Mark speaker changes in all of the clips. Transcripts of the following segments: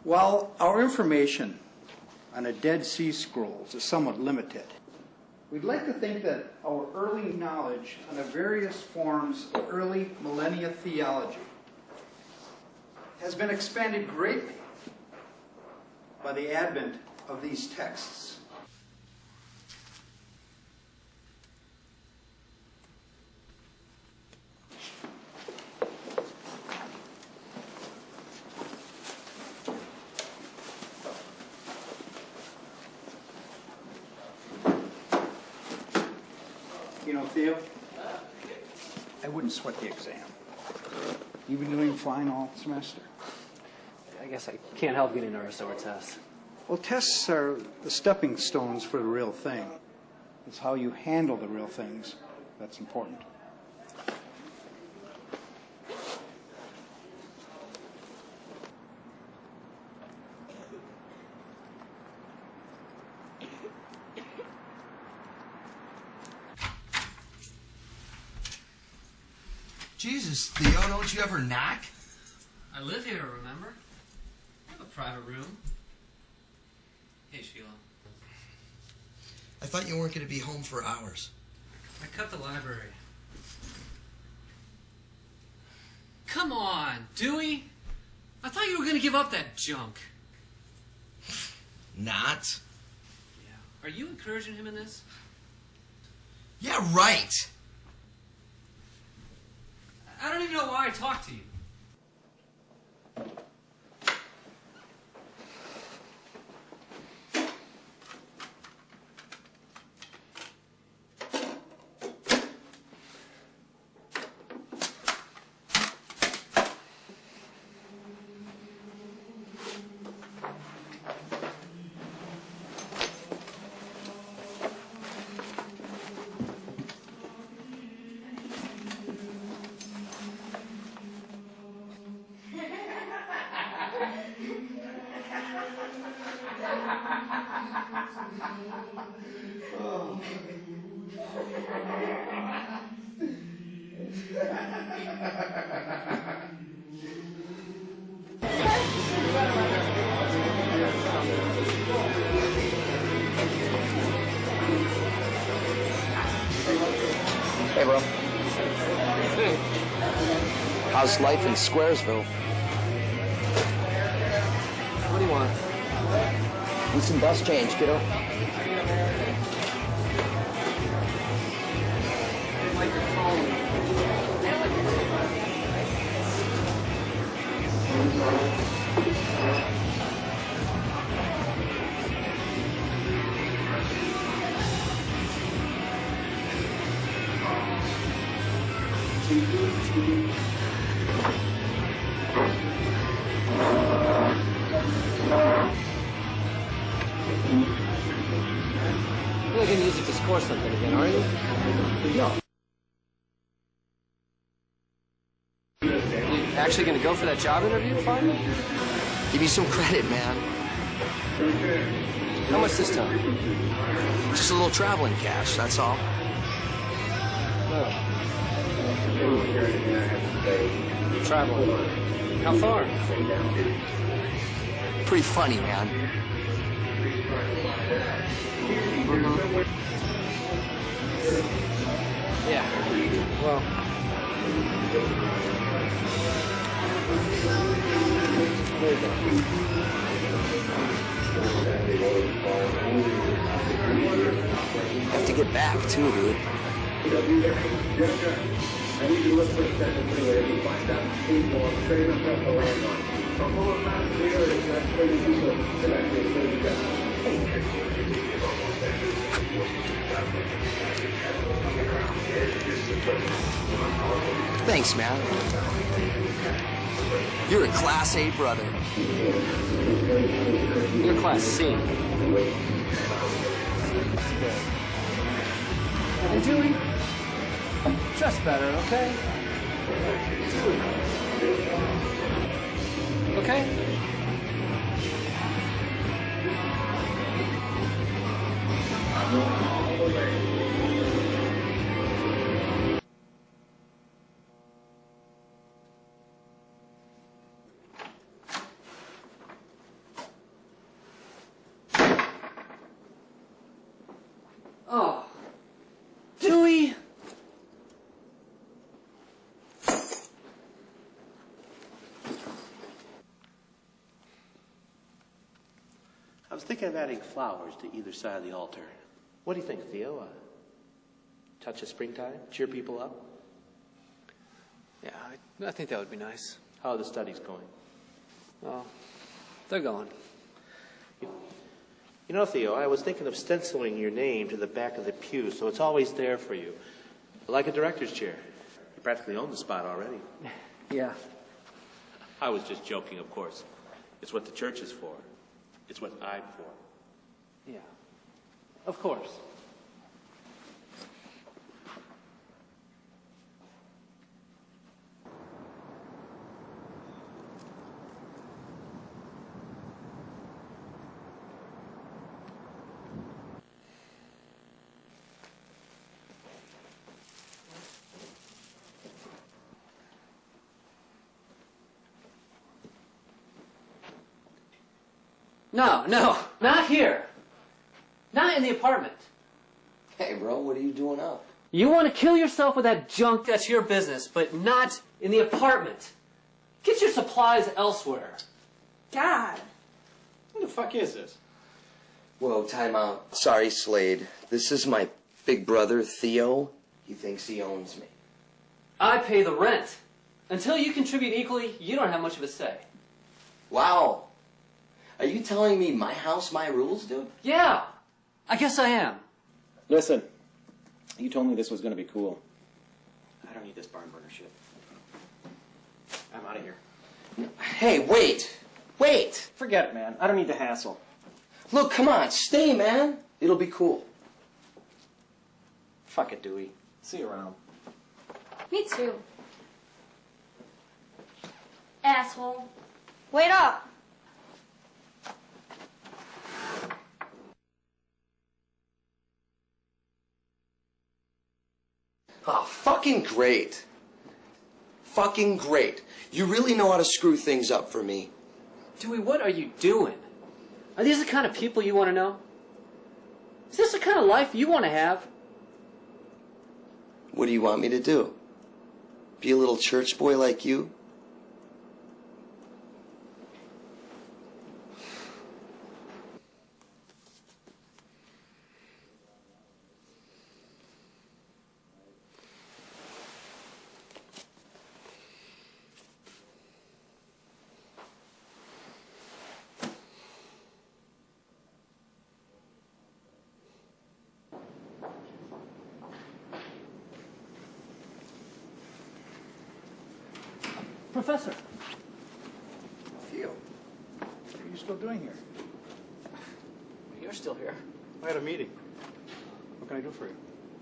Speaker 1: While our information on the Dead Sea Scrolls is somewhat limited, we'd like to think that our early knowledge on the various forms of early millennia theology has been expanded greatly by the advent of these texts. You know, Theo, I wouldn't sweat the exam. You've been doing fine all semester.
Speaker 2: I guess I can't help getting nervous over tests.
Speaker 1: Well, tests are the stepping stones for the real thing. It's how you handle the real things that's important.
Speaker 3: Jesus, Theo, don't you ever knock?
Speaker 2: I live here, remember? I have a private room. Hey, Sheila.
Speaker 3: I thought you weren't going to be home for hours.
Speaker 2: I cut the library. Come on, Dewey. I thought you were going to give up that junk.
Speaker 3: Not?
Speaker 2: Yeah. Are you encouraging him in this?
Speaker 3: Yeah, right.
Speaker 2: I don't even know why I talked to you.
Speaker 4: Hey, bro. How's life in Squaresville?
Speaker 2: What do you want?
Speaker 4: Need some bus change, kiddo.
Speaker 2: You're going to use it to score something again, are you?
Speaker 4: No.
Speaker 2: You actually going to go for that job interview finally?
Speaker 3: Give me some credit, man.
Speaker 2: How much this time?
Speaker 3: Just a little traveling cash, that's all.
Speaker 2: Oh. Traveling. How far?
Speaker 3: Pretty funny, man.
Speaker 2: Yeah. Well. There you go.
Speaker 3: Have to get back, too, dude. Thanks, man. You're a Class A brother.
Speaker 2: You're Class C. And Dewey, dress better, okay? Okay?
Speaker 5: was thinking of adding flowers to either side of the altar. What do you think, Theo? Touch of springtime? Cheer people up?
Speaker 2: Yeah, I think that would be nice.
Speaker 5: How are the studies going?
Speaker 2: Well, they're going.
Speaker 5: You know, Theo, I was thinking of stenciling your name to the back of the pew so it's always there for you. Like a director's chair. You practically own the spot already.
Speaker 2: Yeah.
Speaker 5: I was just joking, of course. It's what the church is for. It's what I'm for.
Speaker 2: Yeah. Of course. No, not here. Not in the apartment.
Speaker 4: Hey, bro, what are you doing up?
Speaker 2: You want to kill yourself with that junk, that's your business, but not in the apartment. Get your supplies elsewhere.
Speaker 6: God.
Speaker 5: Who the fuck is this?
Speaker 4: Whoa, time out. Sorry, Slade. This is my big brother, Theo. He thinks he owns me.
Speaker 2: I pay the rent. Until you contribute equally, you don't have much of a say.
Speaker 4: Wow. Are you telling me my house, my rules, dude?
Speaker 2: Yeah, I guess I am.
Speaker 7: Listen, you told me this was going to be cool. I don't need this barn burner shit. I'm out of here.
Speaker 4: Hey, wait. Wait.
Speaker 7: Forget it, man. I don't need the hassle.
Speaker 4: Look, come on. Stay, man. It'll be cool.
Speaker 7: Fuck it, Dewey. See you around.
Speaker 6: Me too. Asshole. Wait up.
Speaker 4: Oh, fucking great. Fucking great. You really know how to screw things up for me.
Speaker 2: Dewey, what are you doing? Are these the kind of people you want to know? Is this the kind of life you want to have?
Speaker 4: What do you want me to do? Be a little church boy like you?
Speaker 2: Professor.
Speaker 1: Theo, what are you still doing here?
Speaker 2: You're still here.
Speaker 1: I had a meeting. What can I do for you?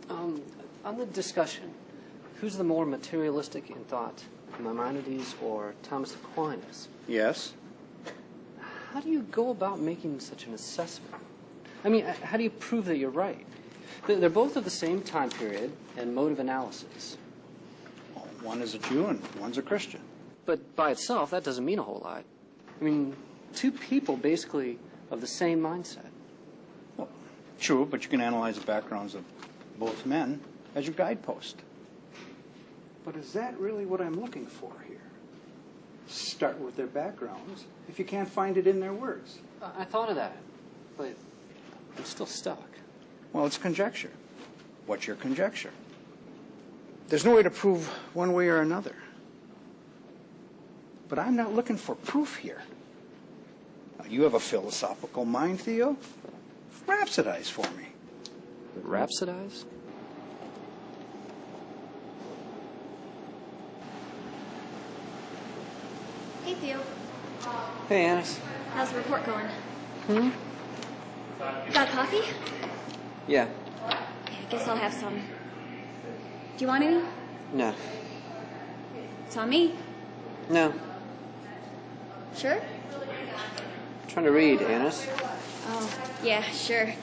Speaker 2: On the discussion, who's the more materialistic in thought, Maimonides or Thomas Aquinas?
Speaker 1: Yes.
Speaker 2: How do you go about making such an assessment? I mean, how do you prove that you're right? They're both of the same time period and mode of analysis.
Speaker 1: Well, one is a Jew and one's a Christian.
Speaker 2: But by itself, that doesn't mean a whole lot. I mean, two people basically of the same mindset.
Speaker 1: Well, true, but you can analyze the backgrounds of both men as your guidepost. But is that really what I'm looking for here? Start with their backgrounds if you can't find it in their words.
Speaker 2: I thought of that, but I'm still stuck.
Speaker 1: Well, it's conjecture. What's your conjecture? There's no way to prove one way or another. But I'm not looking for proof here. Now, you have a philosophical mind, Theo. Rhapsodize for me.
Speaker 2: Rhapsodize?
Speaker 6: Hey, Theo.
Speaker 2: Hey, Annis.
Speaker 6: How's the report going? Got coffee?
Speaker 2: Yeah.
Speaker 6: I guess I'll have some. Do you want any?
Speaker 2: No.
Speaker 6: It's on me.
Speaker 2: No.
Speaker 6: Sure?
Speaker 2: Trying to read, Annis.
Speaker 6: Oh, yeah, sure.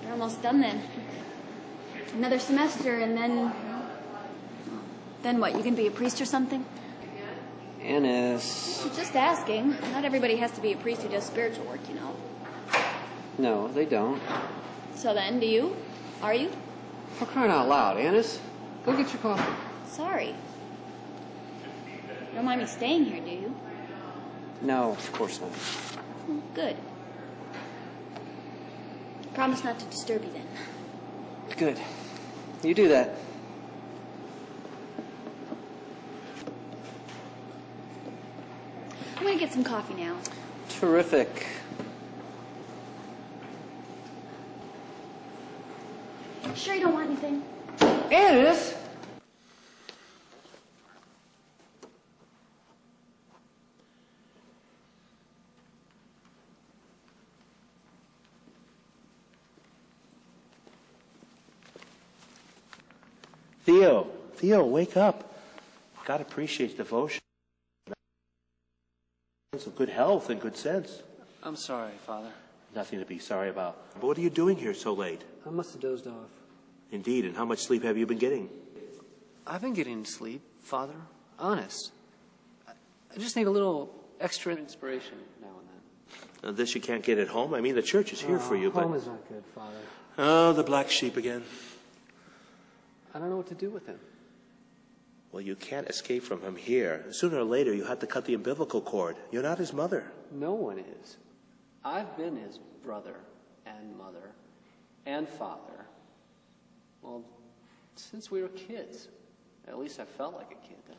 Speaker 6: You're almost done then. Another semester and then... Then what, you gonna be a priest or something?
Speaker 2: Annis.
Speaker 6: Just asking. Not everybody has to be a priest who does spiritual work, you know.
Speaker 2: No, they don't.
Speaker 6: So then, do you? Are you?
Speaker 2: For crying out loud, Annis. Go get your coffee.
Speaker 6: Sorry. You don't mind me staying here, do you?
Speaker 2: No, of course not.
Speaker 6: Well, good. Promise not to disturb you then.
Speaker 2: Good. You do that.
Speaker 6: I'm gonna get some coffee now.
Speaker 2: Terrific.
Speaker 6: Sure you don't want anything?
Speaker 2: Alice!
Speaker 5: Theo, wake up. God appreciates devotion. Of good health and good sense.
Speaker 2: I'm sorry, Father.
Speaker 5: Nothing to be sorry about. But what are you doing here so late?
Speaker 2: I must have dozed off.
Speaker 5: Indeed, and how much sleep have you been getting?
Speaker 2: I've been getting sleep, Father. Honest. I just need a little extra inspiration now and then.
Speaker 5: This you can't get at home. I mean, the church is here for you, but...
Speaker 2: Home is not good, Father.
Speaker 5: Oh, the black sheep again.
Speaker 2: I don't know what to do with him.
Speaker 5: Well, you can't escape from him here. Sooner or later, you have to cut the umbilical cord. You're not his mother.
Speaker 2: No one is. I've been his brother and mother and father. Well, since we were kids. At least I felt like a kid then.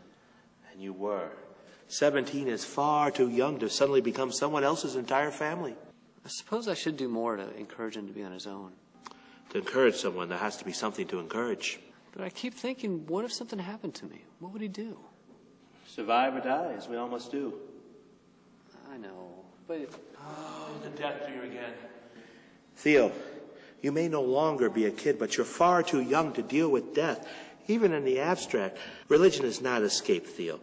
Speaker 5: And you were. 17 is far too young to suddenly become someone else's entire family.
Speaker 2: I suppose I should do more to encourage him to be on his own.
Speaker 5: To encourage someone, there has to be something to encourage.
Speaker 2: But I keep thinking, what if something happened to me? What would he do?
Speaker 5: Survive or die, as we all must do.
Speaker 2: I know, but...
Speaker 5: Oh, the death fear again. Theo, you may no longer be a kid, but you're far too young to deal with death, even in the abstract. Religion is not escape, Theo.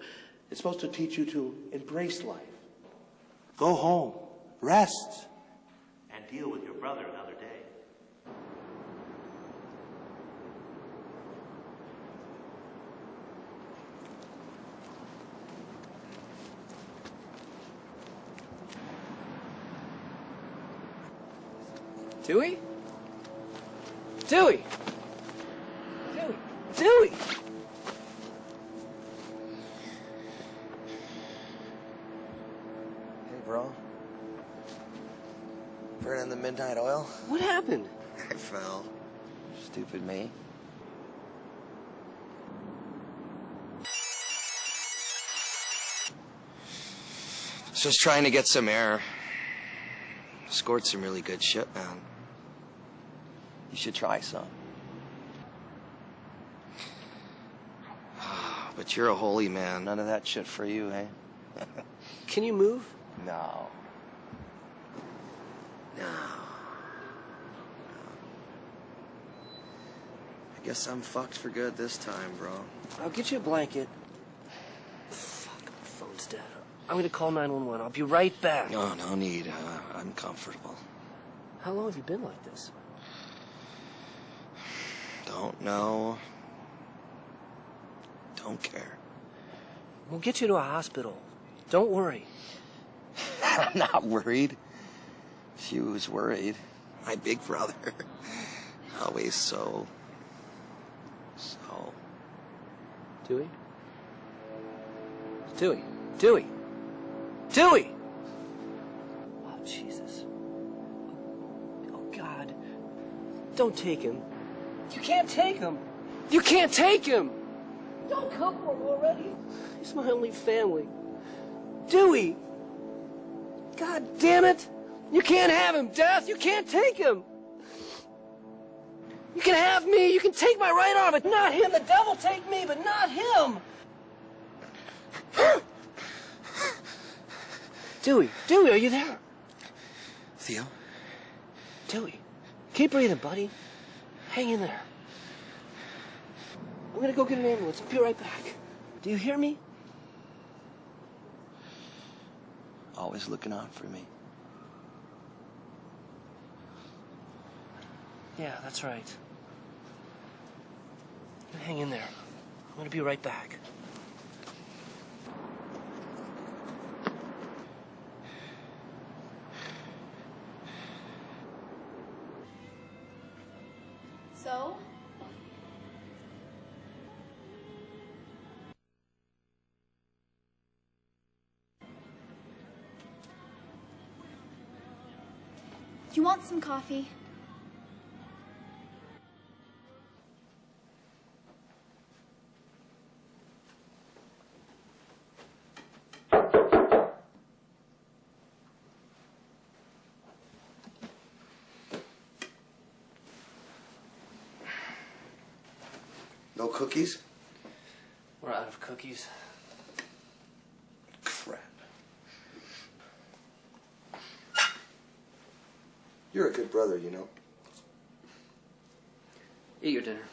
Speaker 5: It's supposed to teach you to embrace life. Go home, rest, and deal with your brother another day.
Speaker 2: Dewey? Dewey! Dewey! Dewey!
Speaker 4: Hey, bro. Burning the midnight oil?
Speaker 2: What happened?
Speaker 4: I fell. Stupid me. Just trying to get some air. Scored some really good shit, man. You should try some. But you're a holy man. None of that shit for you, eh?
Speaker 2: Can you move?
Speaker 4: No. No. I guess I'm fucked for good this time, bro.
Speaker 8: I'll get you a blanket. Fuck, my phone's dead. I'm gonna call 911. I'll be right back.
Speaker 4: No, no need. I'm comfortable.
Speaker 8: How long have you been like this?
Speaker 4: Don't know. Don't care.
Speaker 8: We'll get you to a hospital. Don't worry.
Speaker 4: I'm not worried. She was worried. My big brother. Always so...
Speaker 2: Dewey? Dewey! Dewey! Dewey!
Speaker 8: Oh, Jesus. Oh, God. Don't take him. You can't take him.
Speaker 2: You can't take him!
Speaker 8: Don't come for him already. He's my only family. Dewey! God damn it!
Speaker 2: You can't have him, Death! You can't take him! You can have me! You can take my right arm, but not him! The devil take me, but not him! Dewey! Dewey, are you there?
Speaker 4: Theo?
Speaker 8: Dewey, keep breathing, buddy. Hang in there. I'm gonna go get an ambulance. I'll be right back. Do you hear me?
Speaker 4: Always looking out for me.
Speaker 8: Yeah, that's right. Hang in there. I'm gonna be right back.
Speaker 6: So? Do you want some coffee?
Speaker 4: No cookies?
Speaker 2: We're out of cookies.
Speaker 4: Crap. You're a good brother, you know.
Speaker 2: Eat your dinner.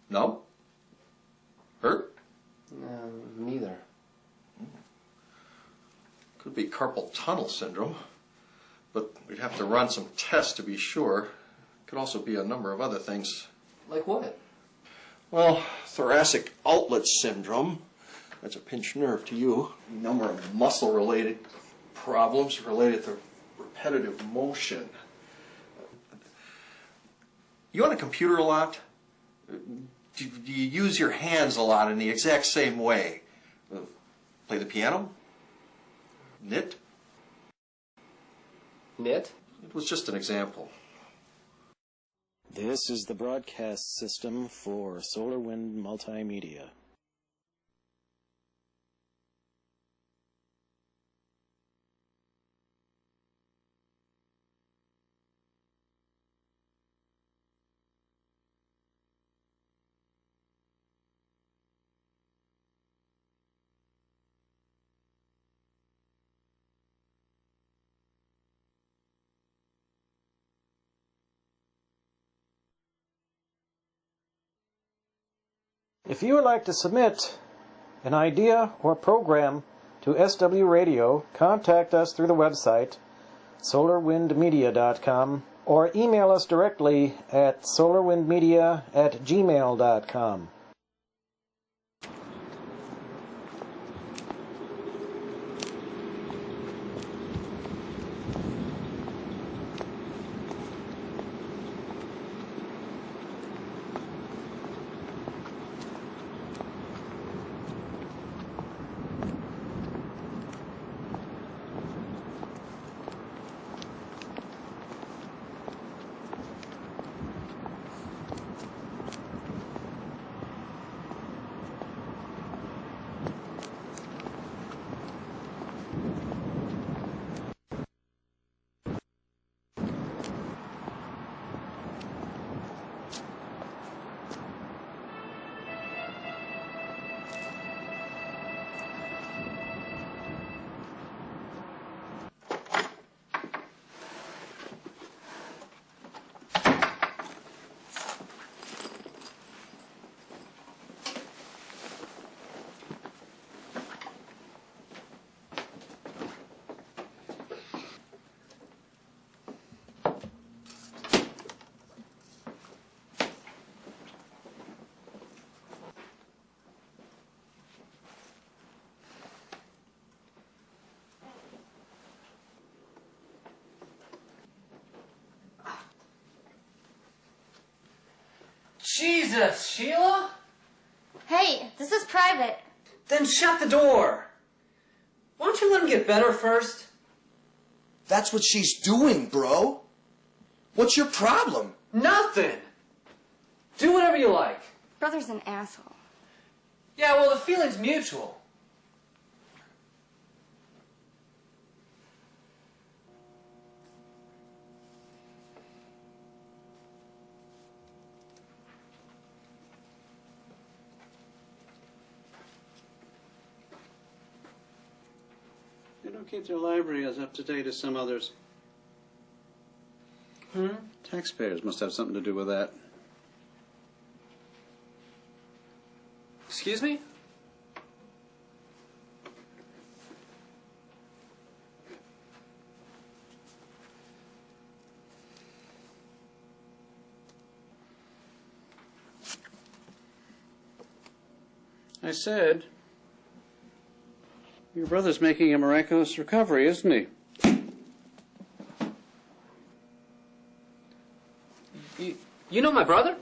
Speaker 9: No? Hurt?
Speaker 2: Neither.
Speaker 9: Could be carpal tunnel syndrome, but we'd have to run some tests to be sure. Could also be a number of other things.
Speaker 2: Like what?
Speaker 9: Well, thoracic outlet syndrome. That's a pinched nerve to you. A number of muscle-related problems related to repetitive motion. You on a computer a lot? Do you use your hands a lot in the exact same way? Play the piano? Knit?
Speaker 2: Knit?
Speaker 9: It was just an example.
Speaker 7: This is the broadcast system for Solar Wind Multimedia.
Speaker 10: If you would like to submit an idea or program to SW Radio, contact us through the website solarwindmedia.com or email us directly at solarwindmedia@gmail.com.
Speaker 2: Jesus, Sheila?
Speaker 6: Hey, this is private.
Speaker 2: Then shut the door. Why don't you let him get better first?
Speaker 4: That's what she's doing, bro. What's your problem?
Speaker 2: Nothing. Do whatever you like.
Speaker 6: Brother's an asshole.
Speaker 2: Yeah, well, the feeling's mutual.
Speaker 11: They don't keep their library as up to date as some others. Taxpayers must have something to do with that.
Speaker 2: Excuse me?
Speaker 11: I said, your brother's making a miraculous recovery, isn't he?
Speaker 2: You know my brother?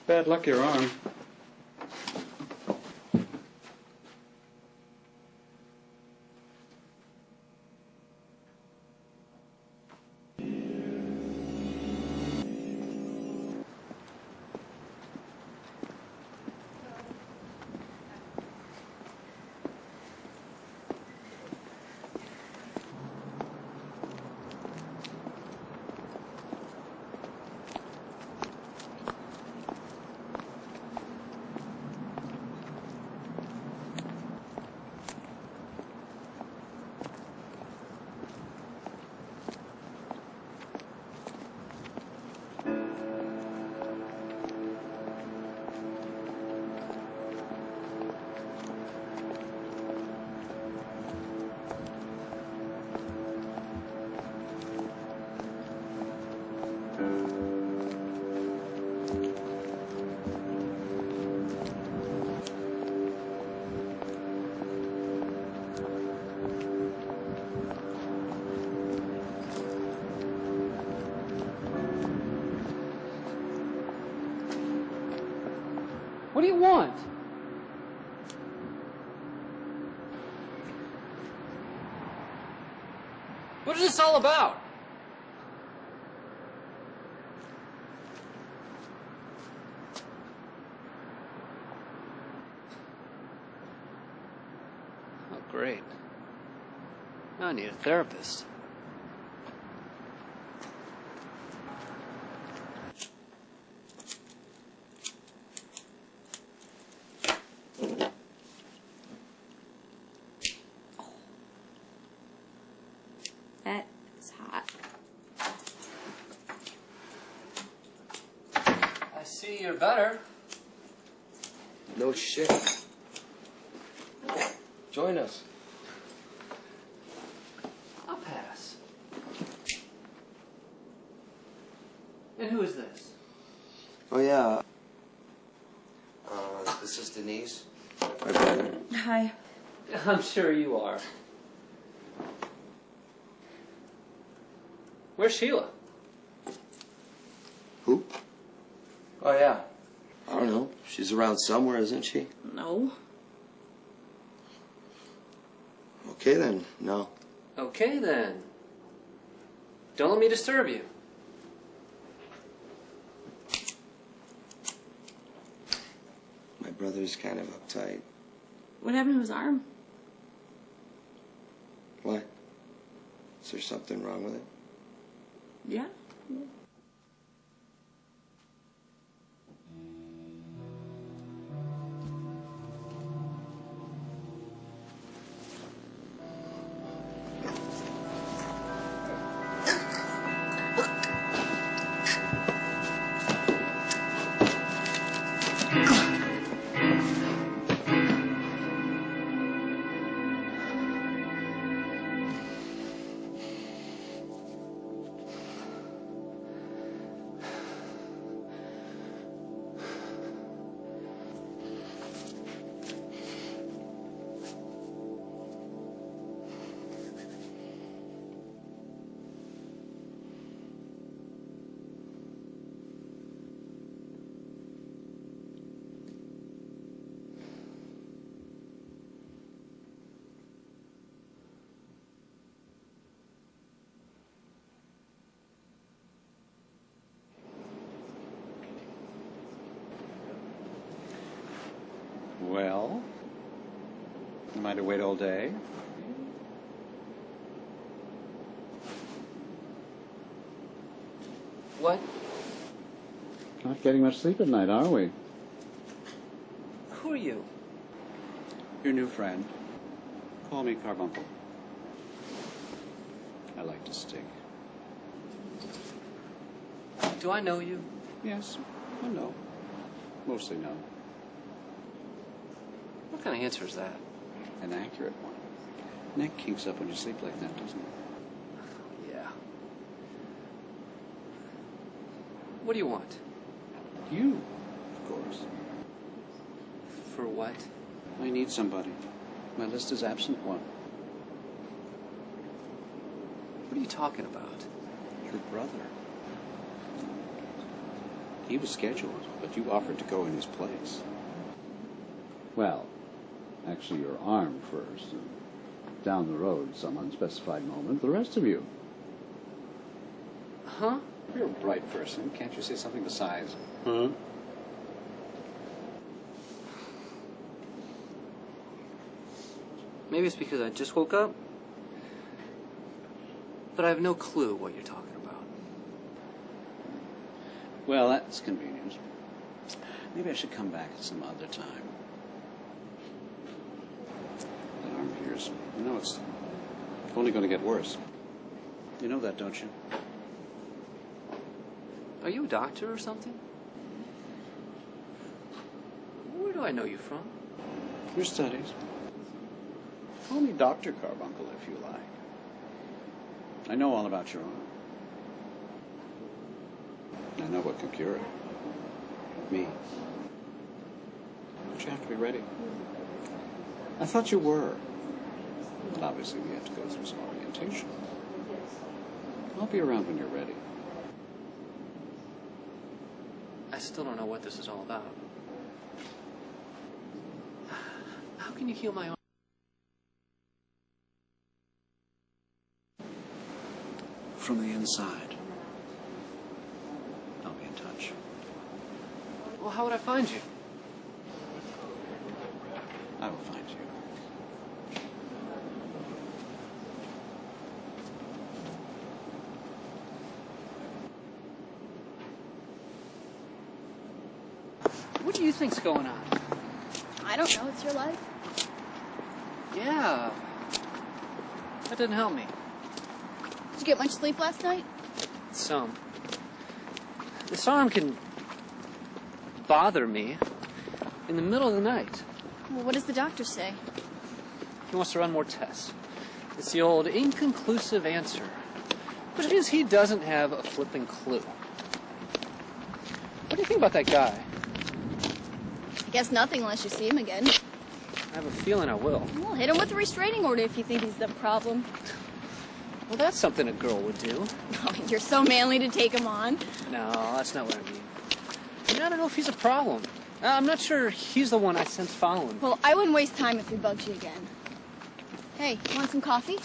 Speaker 11: Bad luck you're on.
Speaker 2: What do you want? What is this all about? Oh, great. Now I need a therapist.
Speaker 6: That is hot.
Speaker 2: I see you're better.
Speaker 4: No shit. Join us.
Speaker 2: I'll pass. And who is this?
Speaker 4: Oh, yeah. This is Denise, my brother.
Speaker 6: Hi.
Speaker 2: I'm sure you are. Where's Sheila?
Speaker 4: Who? Oh, yeah. I don't know. She's around somewhere, isn't she?
Speaker 6: No.
Speaker 4: Okay, then. No.
Speaker 2: Okay, then. Don't let me disturb you.
Speaker 4: My brother's kind of uptight.
Speaker 6: What happened to his arm?
Speaker 4: What? Is there something wrong with it?
Speaker 6: Yeah.
Speaker 11: I to wait all day?
Speaker 2: What?
Speaker 11: Not getting much sleep at night, are we?
Speaker 2: Who are you?
Speaker 11: Your new friend. Call me Carbuncle. I like to stick.
Speaker 2: Do I know you?
Speaker 11: Yes, or no. Mostly no.
Speaker 2: What kind of answer is that?
Speaker 11: An accurate one. Neck kinks up when you sleep like that, doesn't it?
Speaker 2: Yeah. What do you want?
Speaker 11: You, of course.
Speaker 2: For what?
Speaker 11: I need somebody. My list is absent one.
Speaker 2: What are you talking about?
Speaker 11: Your brother. He was scheduled, but you offered to go in his place. Well, actually your arm first, and down the road, some unspecified moment, the rest of you.
Speaker 2: Huh?
Speaker 11: You're a bright person. Can't you say something besides, huh?
Speaker 2: Maybe it's because I just woke up. But I have no clue what you're talking about.
Speaker 11: Well, that's convenient. Maybe I should come back at some other time. That arm of yours, you know, it's only going to get worse. You know that, don't you?
Speaker 2: Are you a doctor or something? Where do I know you from?
Speaker 11: Your studies. Call me Dr. Carbuncle if you like. I know all about your arm. I know what can cure it. Me. But you have to be ready. I thought you were. But obviously we have to go through some orientation. I'll be around when you're ready.
Speaker 2: I still don't know what this is all about. How can you heal my arm?
Speaker 11: From the inside. I'll be in touch.
Speaker 2: Well, how would I find you?
Speaker 11: I will find you.
Speaker 2: What do you think's going on?
Speaker 6: I don't know. It's your life.
Speaker 2: Yeah. That didn't help me.
Speaker 6: Did you get much sleep last night?
Speaker 2: Some. This arm can bother me in the middle of the night.
Speaker 6: Well, what does the doctor say?
Speaker 2: He wants to run more tests. It's the old inconclusive answer. But it is he doesn't have a flipping clue. What do you think about that guy?
Speaker 6: I guess nothing unless you see him again.
Speaker 2: I have a feeling I will.
Speaker 6: Well, hit him with a restraining order if you think he's the problem.
Speaker 2: Well, that's something a girl would do.
Speaker 6: Oh, you're so manly to take him on.
Speaker 2: No, that's not what I mean. I mean, I don't know if he's a problem. I'm not sure he's the one I sense following.
Speaker 6: Well, I wouldn't waste time if he bugged you again. Hey, want some coffee?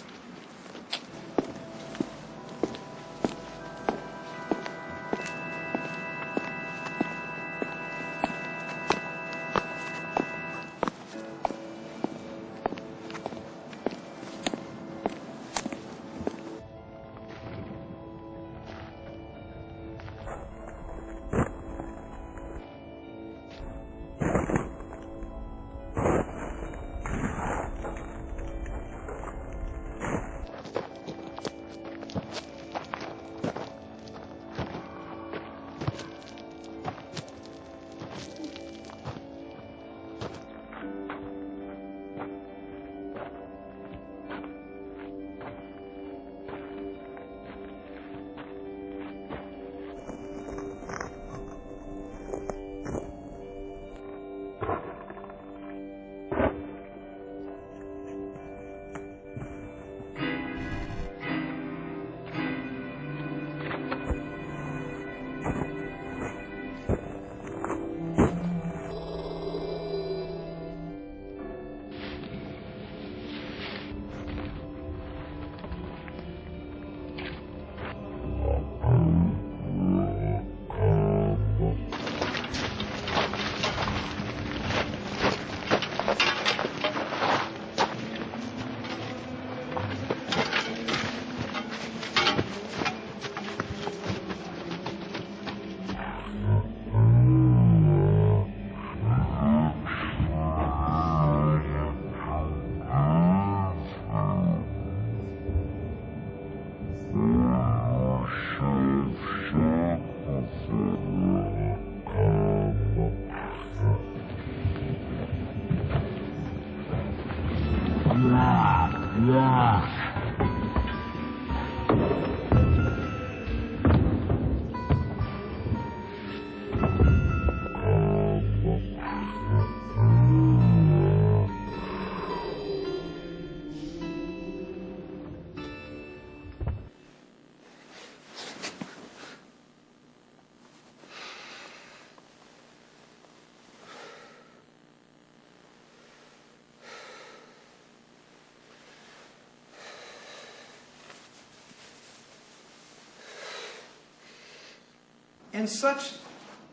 Speaker 1: In such,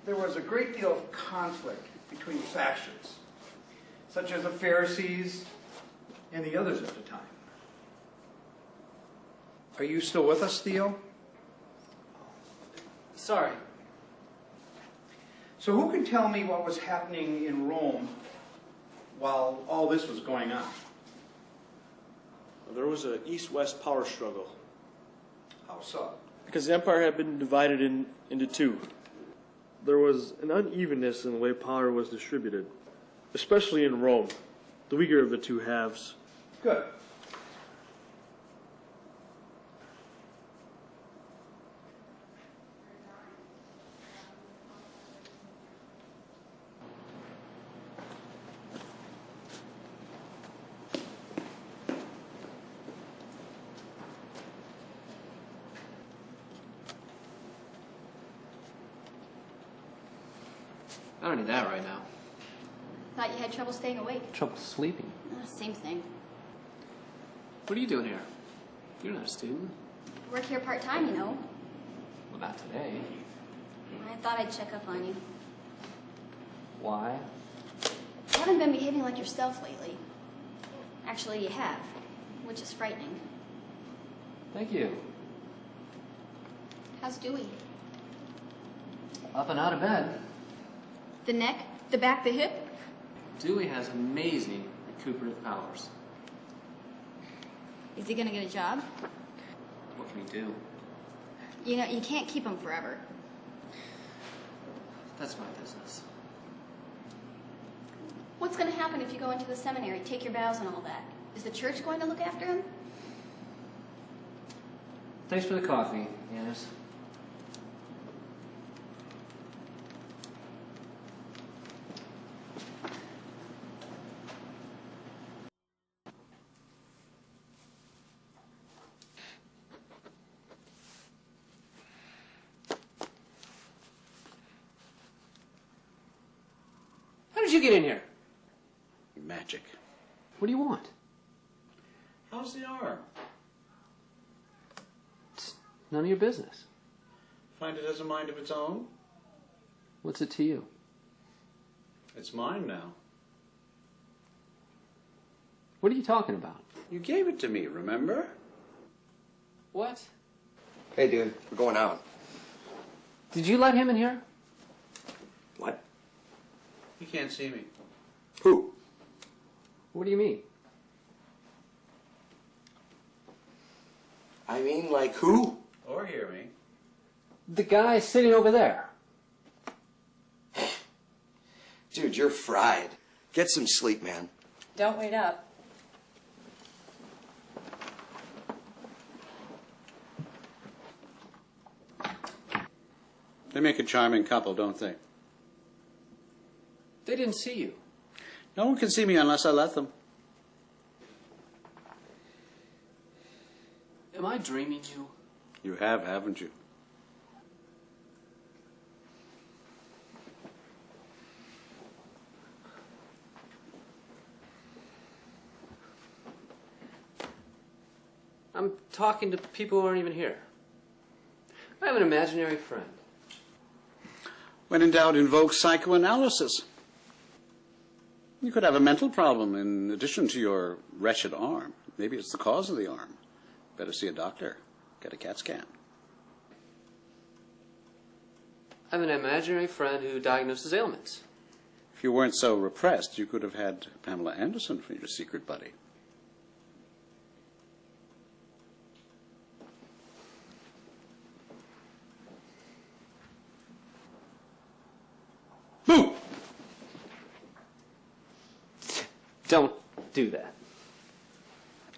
Speaker 1: there was a great deal of conflict between factions, such as the Pharisees and the others at the time. Are you still with us, Theo?
Speaker 2: Sorry.
Speaker 1: So who can tell me what was happening in Rome while all this was going on?
Speaker 12: There was an east-west power struggle.
Speaker 1: How so?
Speaker 12: Because the empire had been divided into two. There was an unevenness in the way power was distributed, especially in Rome, the weaker of the two halves.
Speaker 1: Good.
Speaker 2: I don't need that right now.
Speaker 6: Thought you had trouble staying awake.
Speaker 2: Trouble sleeping.
Speaker 6: Same thing.
Speaker 2: What are you doing here? You're not a student.
Speaker 6: Work here part-time, you know.
Speaker 2: Well, not today.
Speaker 6: I thought I'd check up on you.
Speaker 2: Why?
Speaker 6: You haven't been behaving like yourself lately. Actually, you have, which is frightening.
Speaker 2: Thank you.
Speaker 6: How's Dewey?
Speaker 2: Up and out of bed.
Speaker 6: The neck, the back, the hip?
Speaker 2: Dewey has amazing recuperative powers.
Speaker 6: Is he gonna get a job?
Speaker 2: What can he do?
Speaker 6: You know, you can't keep him forever.
Speaker 2: That's my business.
Speaker 6: What's gonna happen if you go into the seminary, take your vows and all that? Is the church going to look after him?
Speaker 2: Thanks for the coffee, Yanis. How did you get in here?
Speaker 11: Magic.
Speaker 2: What do you want?
Speaker 11: How's the arm?
Speaker 2: It's none of your business.
Speaker 11: Find it has a mind of its own?
Speaker 2: What's it to you?
Speaker 11: It's mine now.
Speaker 2: What are you talking about?
Speaker 11: You gave it to me, remember?
Speaker 2: What?
Speaker 4: Hey, dude, we're going out.
Speaker 2: Did you let him in here?
Speaker 4: What?
Speaker 11: He can't see me.
Speaker 4: Who?
Speaker 2: What do you mean?
Speaker 4: I mean, like who?
Speaker 11: Or hear me.
Speaker 2: The guy sitting over there.
Speaker 4: Dude, you're fried. Get some sleep, man.
Speaker 13: Don't wait up.
Speaker 11: They make a charming couple, don't they?
Speaker 2: They didn't see you.
Speaker 11: No one can see me unless I let them.
Speaker 2: Am I dreaming you?
Speaker 11: You have, haven't you?
Speaker 2: I'm talking to people who aren't even here. I have an imaginary friend.
Speaker 11: When in doubt, invoke psychoanalysis. You could have a mental problem in addition to your wretched arm. Maybe it's the cause of the arm. Better see a doctor. Get a CAT scan.
Speaker 2: I have an imaginary friend who diagnoses ailments.
Speaker 11: If you weren't so repressed, you could have had Pamela Anderson for your secret buddy.
Speaker 2: Boo! Don't do that.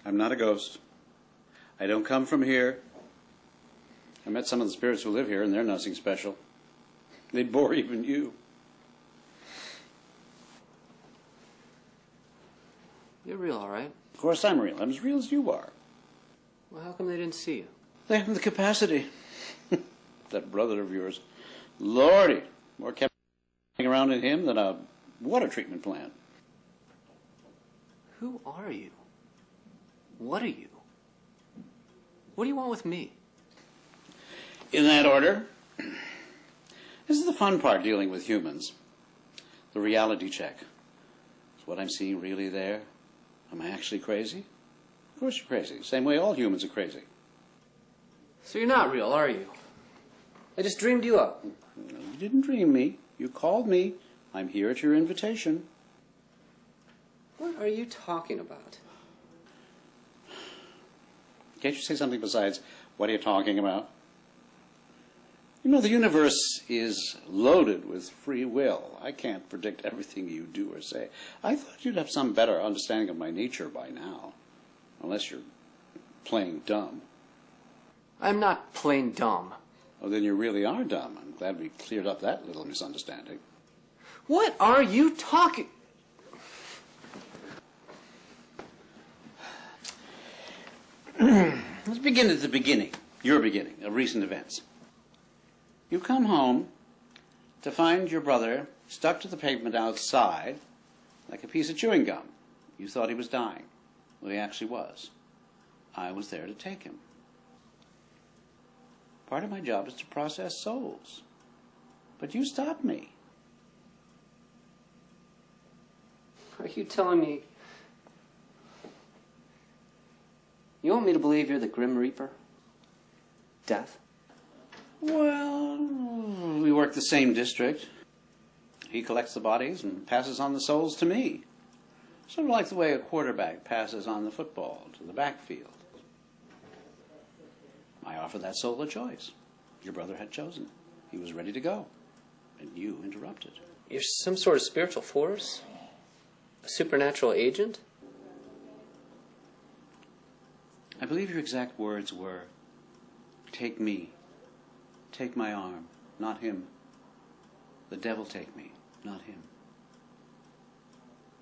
Speaker 11: I'm not a ghost. I don't come from here. I met some of the spirits who live here, and they're nothing special. They'd bore even you.
Speaker 2: You're real, all right?
Speaker 11: Of course I'm real. I'm as real as you are.
Speaker 2: Well, how come they didn't see you?
Speaker 11: They haven't the capacity. That brother of yours, Lordy, more kept around in him than a water treatment plant.
Speaker 2: Who are you? What are you? What do you want with me?
Speaker 11: In that order, this is the fun part dealing with humans. The reality check. Is what I'm seeing really there? Am I actually crazy? Of course you're crazy. Same way all humans are crazy.
Speaker 2: So you're not real, are you? I just dreamed you up.
Speaker 11: No, you didn't dream me. You called me. I'm here at your invitation.
Speaker 2: What are you talking about?
Speaker 11: Can't you say something besides, what are you talking about? You know, the universe is loaded with free will. I can't predict everything you do or say. I thought you'd have some better understanding of my nature by now. Unless you're playing dumb.
Speaker 2: I'm not plain dumb.
Speaker 11: Oh, then you really are dumb. I'm glad we cleared up that little misunderstanding.
Speaker 2: What are you talking...
Speaker 11: Let's begin at the beginning. Your beginning of recent events. You come home to find your brother stuck to the pavement outside like a piece of chewing gum. You thought he was dying. Well, he actually was. I was there to take him. Part of my job is to process souls. But you stopped me.
Speaker 2: Are you telling me... You want me to believe you're the Grim Reaper? Death?
Speaker 11: Well, we work the same district. He collects the bodies and passes on the souls to me. Sort of like the way a quarterback passes on the football to the backfield. I offered that soul a choice. Your brother had chosen. He was ready to go. And you interrupted.
Speaker 2: You're some sort of spiritual force? A supernatural agent?
Speaker 11: I believe your exact words were, take me. Take my arm, not him. The devil take me, not him.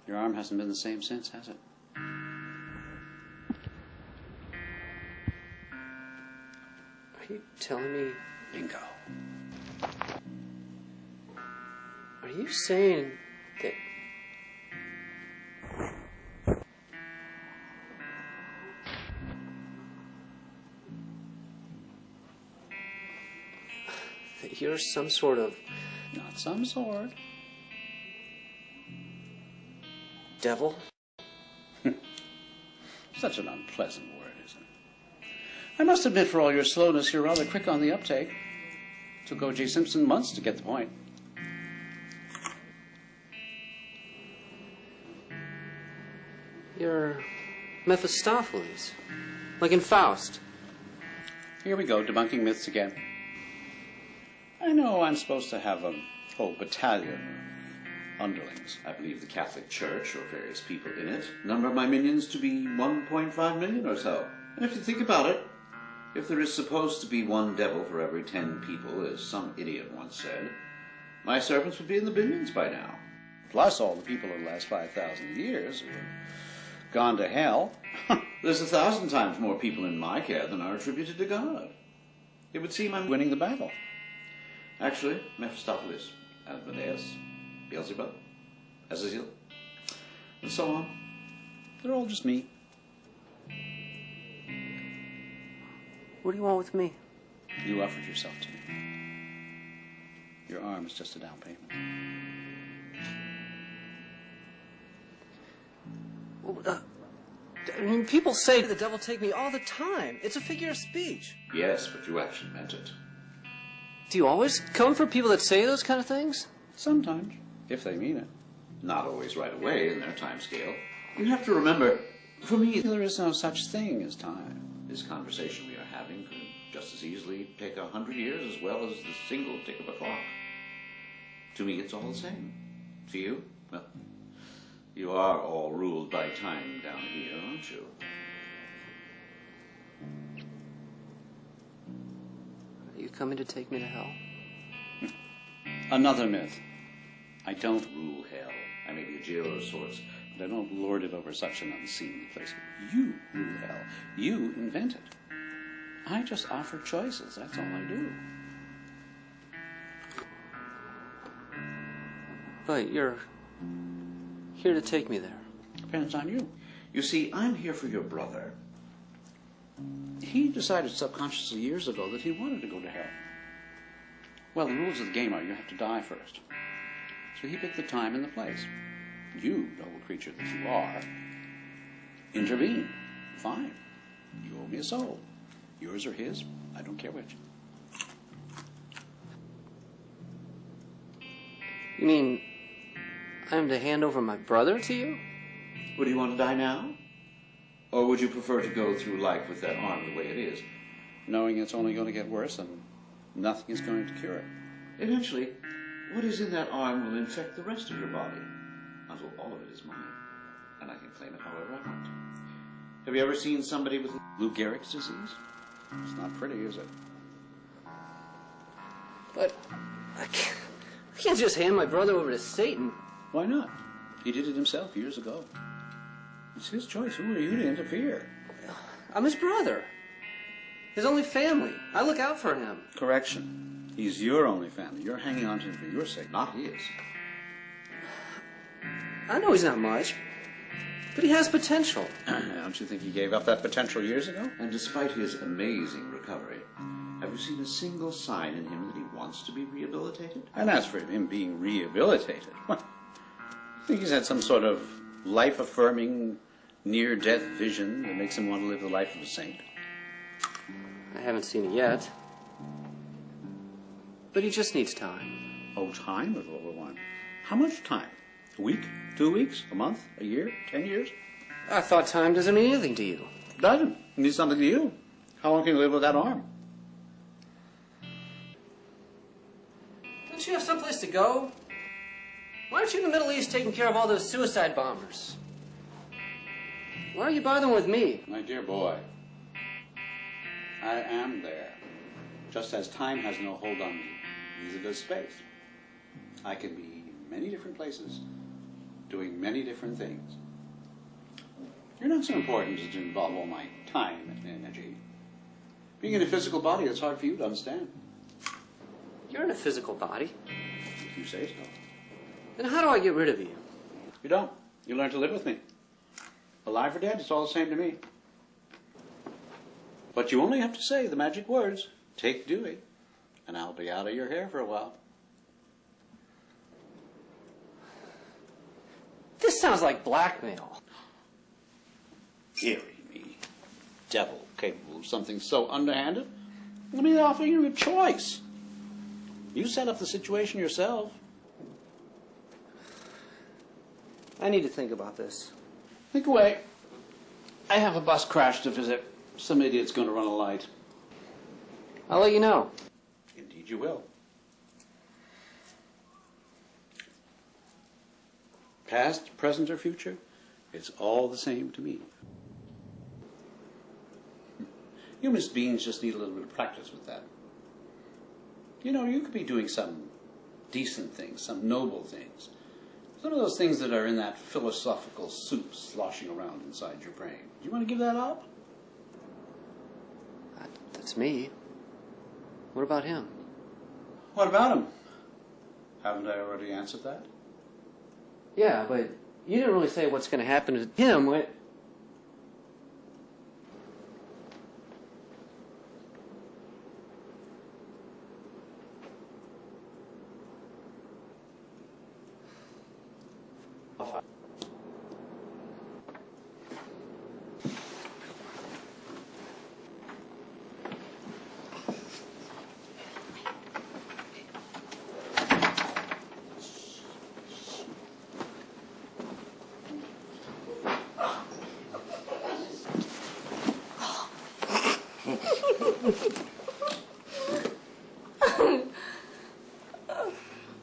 Speaker 11: Your arm hasn't been the same since, has it?
Speaker 2: Are you telling me...
Speaker 11: Bingo.
Speaker 2: Are you saying that... that you're some sort of...
Speaker 11: Not some sort.
Speaker 2: Devil?
Speaker 11: Such an unpleasant word, isn't it? I must admit, for all your slowness, you're rather quick on the uptake. Took O.J. Simpson months to get the point.
Speaker 2: You're Mephistopheles. Like in Faust.
Speaker 11: Here we go, debunking myths again. I know I'm supposed to have a whole battalion of underlings. I believe the Catholic Church, or various people in it, number my minions to be 1.5 million or so. And if you think about it, if there is supposed to be one devil for every 10 people, as some idiot once said, my servants would be in the billions by now. Plus all the people of the last 5,000 years who have gone to hell. There's 1,000 times more people in my care than are attributed to God. It would seem I'm winning the battle. Actually, Mephistopheles, Asmodeus, Beelzebub, Azazel, and so on. They're all just me.
Speaker 2: What do you want with me?
Speaker 11: You offered yourself to me. Your arm is just a down payment.
Speaker 2: I mean, people say the devil take me all the time. It's a figure of speech.
Speaker 11: Yes, but you actually meant it.
Speaker 2: Do you always come for people that say those kind of things?
Speaker 11: Sometimes, if they mean it. Not always right away in their time scale. You have to remember, for me, there is no such thing as time. This conversation we are having could just as easily take 100 years as well as the single tick of a clock. To me, it's all the same. To you, well, you are all ruled by time down here, aren't you?
Speaker 2: coming to take me to hell?
Speaker 11: Another myth. I don't rule hell. I may be a jailer of sorts, but I don't lord it over such an unseemly place. You rule hell. You invent it. I just offer choices. That's all I do.
Speaker 2: But you're here to take me there.
Speaker 11: Depends on you. You see, I'm here for your brother. He decided subconsciously years ago that he wanted to go to hell. Well, the rules of the game are you have to die first. So he picked the time and the place. You, noble creature that you are, intervene. Fine. You owe me a soul. Yours or his, I don't care which.
Speaker 2: You mean I'm to hand over my brother to you?
Speaker 11: Would you want to die now? Or would you prefer to go through life with that arm the way it is, knowing it's only going to get worse and nothing is going to cure it? Eventually, what is in that arm will infect the rest of your body, until all of it is mine, and I can claim it however I want. Have you ever seen somebody with Lou Gehrig's disease? It's not pretty, is it?
Speaker 2: But I can't just hand my brother over to Satan.
Speaker 11: Why not? He did it himself years ago. It's his choice. Who are you to interfere?
Speaker 2: I'm his brother. His only family. I look out for him.
Speaker 11: Correction. He's your only family. You're hanging on to him for your sake, not his.
Speaker 2: I know he's not much, but he has potential.
Speaker 11: Don't you think he gave up that potential years ago? And despite his amazing recovery, have you seen a single sign in him that he wants to be rehabilitated? And as for him being rehabilitated, what? You think he's had some sort of life-affirming, near-death vision that makes him want to live the life of a saint?
Speaker 2: I haven't seen it yet. But he just needs time.
Speaker 11: Oh, time is what we want. How much time? A week? 2 weeks? A month? A year? 10 years?
Speaker 2: I thought time doesn't mean anything to you.
Speaker 11: It doesn't. It means something to you. How long can you live with that arm?
Speaker 2: Don't you have someplace to go? Why aren't you in the Middle East taking care of all those suicide bombers? Why are you bothering with me?
Speaker 11: My dear boy, I am there. Just as time has no hold on me, neither does space. I can be in many different places, doing many different things. You're not so important as to involve all my time and energy. Being in a physical body, it's hard for you to understand.
Speaker 2: You're in a physical body.
Speaker 11: If you say so.
Speaker 2: Then how do I get rid of you?
Speaker 11: You don't. You learn to live with me. Alive or dead, it's all the same to me. But you only have to say the magic words, take Dewey, and I'll be out of your hair for a while.
Speaker 2: This sounds like blackmail.
Speaker 11: Dearie me. Devil capable of something so underhanded? Let me offer you a choice. You set up the situation yourself.
Speaker 2: I need to think about this.
Speaker 11: Think away. I have a bus crash to visit. Some idiot's going to run a light.
Speaker 2: I'll let you know.
Speaker 11: Indeed you will. Past, present, or future, it's all the same to me. You Miss Beans just need a little bit of practice with that. You know, you could be doing some decent things, some noble things. Some of those things that are in that philosophical soup sloshing around inside your brain. Do you want to give that up?
Speaker 2: That's me. What about him?
Speaker 11: What about him? Haven't I already answered that?
Speaker 2: Yeah, but you didn't really say what's going to happen to him.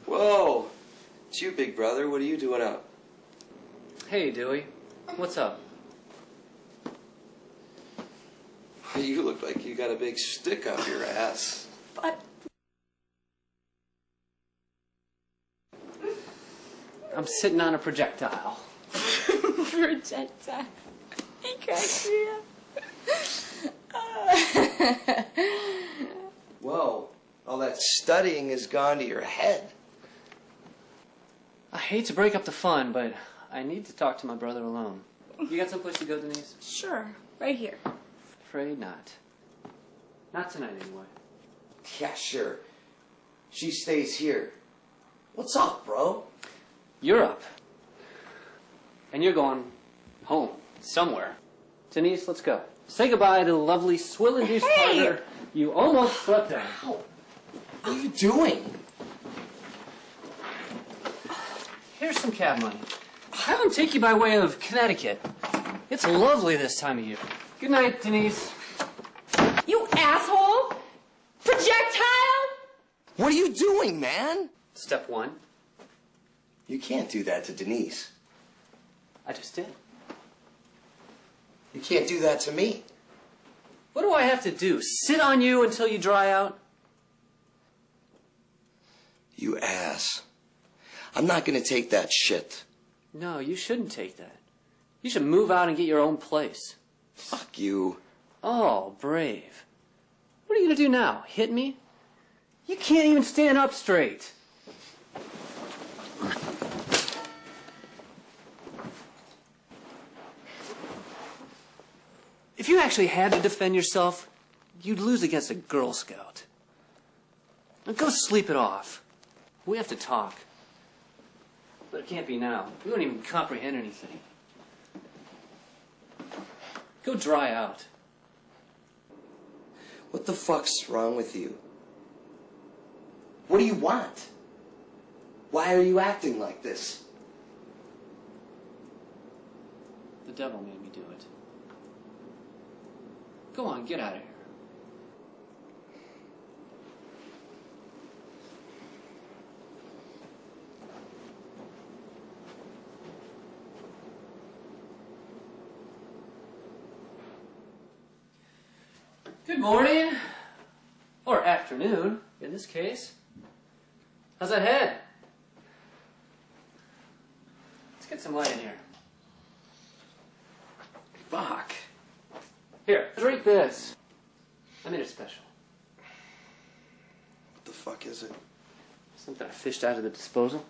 Speaker 4: Whoa! It's you, big brother. What are you doing up?
Speaker 2: Hey, Dewey. What's up?
Speaker 4: You look like you got a big stick up your ass.
Speaker 6: But
Speaker 2: I'm sitting on a projectile.
Speaker 6: projectile. He cracks me up.
Speaker 4: Whoa, all that studying has gone to your head.
Speaker 2: I hate to break up the fun, but I need to talk to my brother alone. You got someplace to go, Denise?
Speaker 6: Sure, right here.
Speaker 2: Afraid not. Not tonight, anyway.
Speaker 4: Yeah, sure. She stays here. What's up, bro?
Speaker 2: You're up. And you're going home, somewhere. Denise, let's go. Say goodbye to the lovely swill-induced partner you almost slept on.
Speaker 4: What are you doing?
Speaker 2: Here's some cab money. Have them take you by way of Connecticut. It's lovely this time of year. Good night, Denise.
Speaker 6: You asshole! Projectile!
Speaker 4: What are you doing, man?
Speaker 2: Step one.
Speaker 4: You can't do that to Denise.
Speaker 2: I just did.
Speaker 4: You can't do that to me.
Speaker 2: What do I have to do? Sit on you until you dry out?
Speaker 4: You ass. I'm not gonna take that shit.
Speaker 2: No, you shouldn't take that. You should move out and get your own place.
Speaker 4: Fuck you.
Speaker 2: Oh, brave. What are you gonna do now? Hit me? You can't even stand up straight. If you actually had to defend yourself, you'd lose against a Girl Scout. Now go sleep it off. We have to talk. But it can't be now. We don't even comprehend anything. Go dry out.
Speaker 4: What the fuck's wrong with you? What do you want? Why are you acting like this?
Speaker 2: The devil made me do it. Go on, get out of here. Good morning. Or afternoon, in this case. How's that head? Let's get some light in here.
Speaker 4: Fuck.
Speaker 2: Here, drink this. I made it special.
Speaker 4: What the fuck is it?
Speaker 2: Something I fished out of the disposal.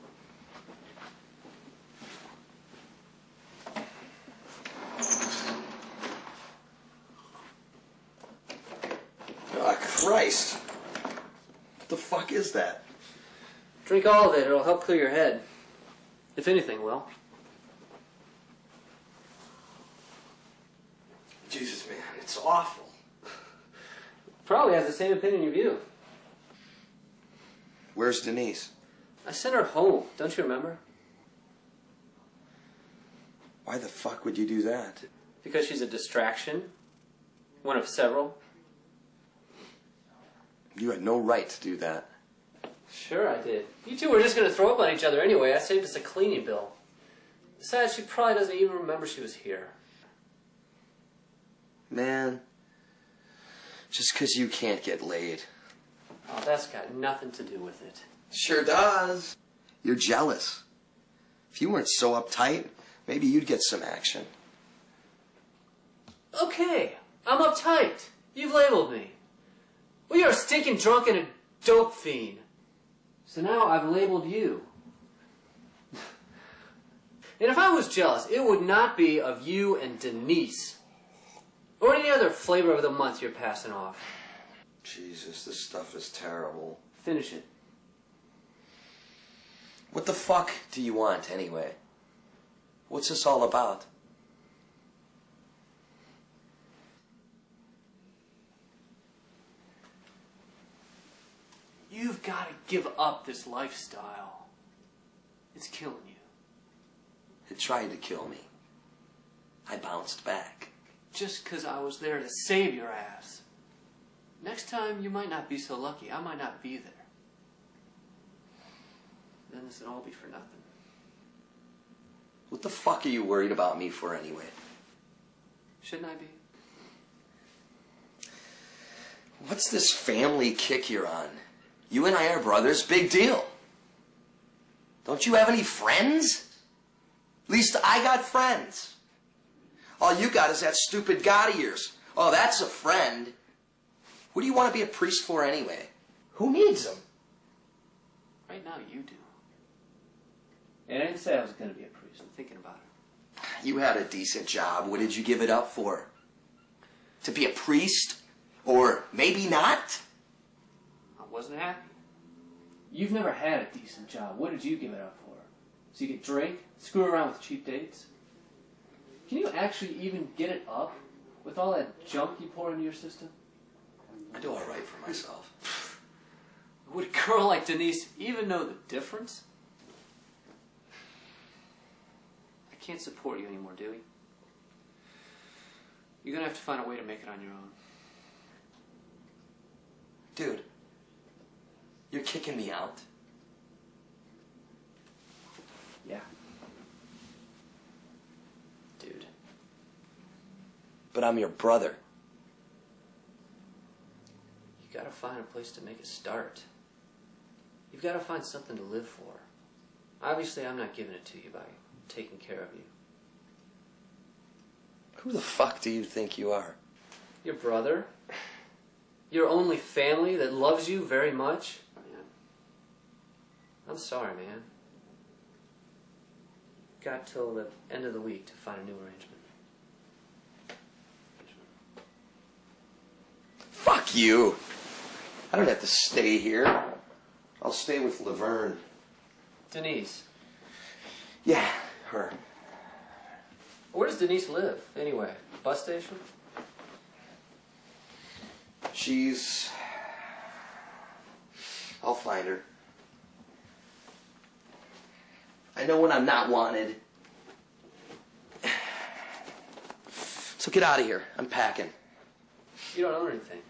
Speaker 4: Oh, Christ. What the fuck is that?
Speaker 2: Drink all of it. It'll help clear your head. If anything will.
Speaker 4: Jesus, man, it's awful.
Speaker 2: Probably has the same opinion of you.
Speaker 4: Where's Denise?
Speaker 2: I sent her home. Don't you remember?
Speaker 4: Why the fuck would you do that?
Speaker 2: Because she's a distraction. One of several.
Speaker 4: You had no right to do that.
Speaker 2: Sure I did. You two were just going to throw up on each other anyway. I saved us a cleaning bill. Besides, she probably doesn't even remember she was here.
Speaker 4: Man, just 'cause you can't get laid.
Speaker 2: Oh, that's got nothing to do with it.
Speaker 4: Sure does. You're jealous. If you weren't so uptight, maybe you'd get some action.
Speaker 2: Okay, I'm uptight. You've labeled me. Well, you're a stinking drunk and a dope fiend. So now I've labeled you. And if I was jealous, it would not be of you and Denise. Or any other flavor of the month you're passing off.
Speaker 4: Jesus, this stuff is terrible.
Speaker 2: Finish it.
Speaker 4: What the fuck do you want, anyway? What's this all about?
Speaker 2: You've got to give up this lifestyle. It's killing you.
Speaker 4: It tried to kill me. I bounced back.
Speaker 2: Just 'cause I was there to save your ass. Next time, you might not be so lucky. I might not be there. Then this would all be for nothing.
Speaker 4: What the fuck are you worried about me for, anyway?
Speaker 2: Shouldn't I be?
Speaker 4: What's this family kick you're on? You and I are brothers, big deal. Don't you have any friends? At least I got friends. All you got is that stupid God of yours. Oh, that's a friend. Who do you want to be a priest for anyway? Who needs him?
Speaker 2: Right now, you do. And I didn't say I was going to be a priest. I'm thinking about it.
Speaker 4: You had a decent job. What did you give it up for? To be a priest? Or maybe not?
Speaker 2: I wasn't happy. You've never had a decent job. What did you give it up for? So you could drink, screw around with cheap dates? Can you actually even get it up with all that junk you pour into your system?
Speaker 4: I do all right for myself.
Speaker 2: Would a girl like Denise even know the difference? I can't support you anymore, Dewey. You're gonna have to find a way to make it on your own.
Speaker 4: Dude, you're kicking me out.
Speaker 2: Yeah. Dude.
Speaker 4: But I'm your brother.
Speaker 2: You gotta find a place to make a start. You've gotta find something to live for. Obviously, I'm not giving it to you by taking care of you.
Speaker 4: Who the fuck do you think you are?
Speaker 2: Your brother? Your only family that loves you very much? Man. I'm sorry, man. Got till the end of the week to find a new arrangement.
Speaker 4: Fuck you! I don't have to stay here. I'll stay with Laverne.
Speaker 2: Denise.
Speaker 4: Yeah, her.
Speaker 2: Where does Denise live, anyway? Bus station?
Speaker 4: I'll find her. I know when I'm not wanted. So get out of here. I'm packing.
Speaker 2: You don't own anything.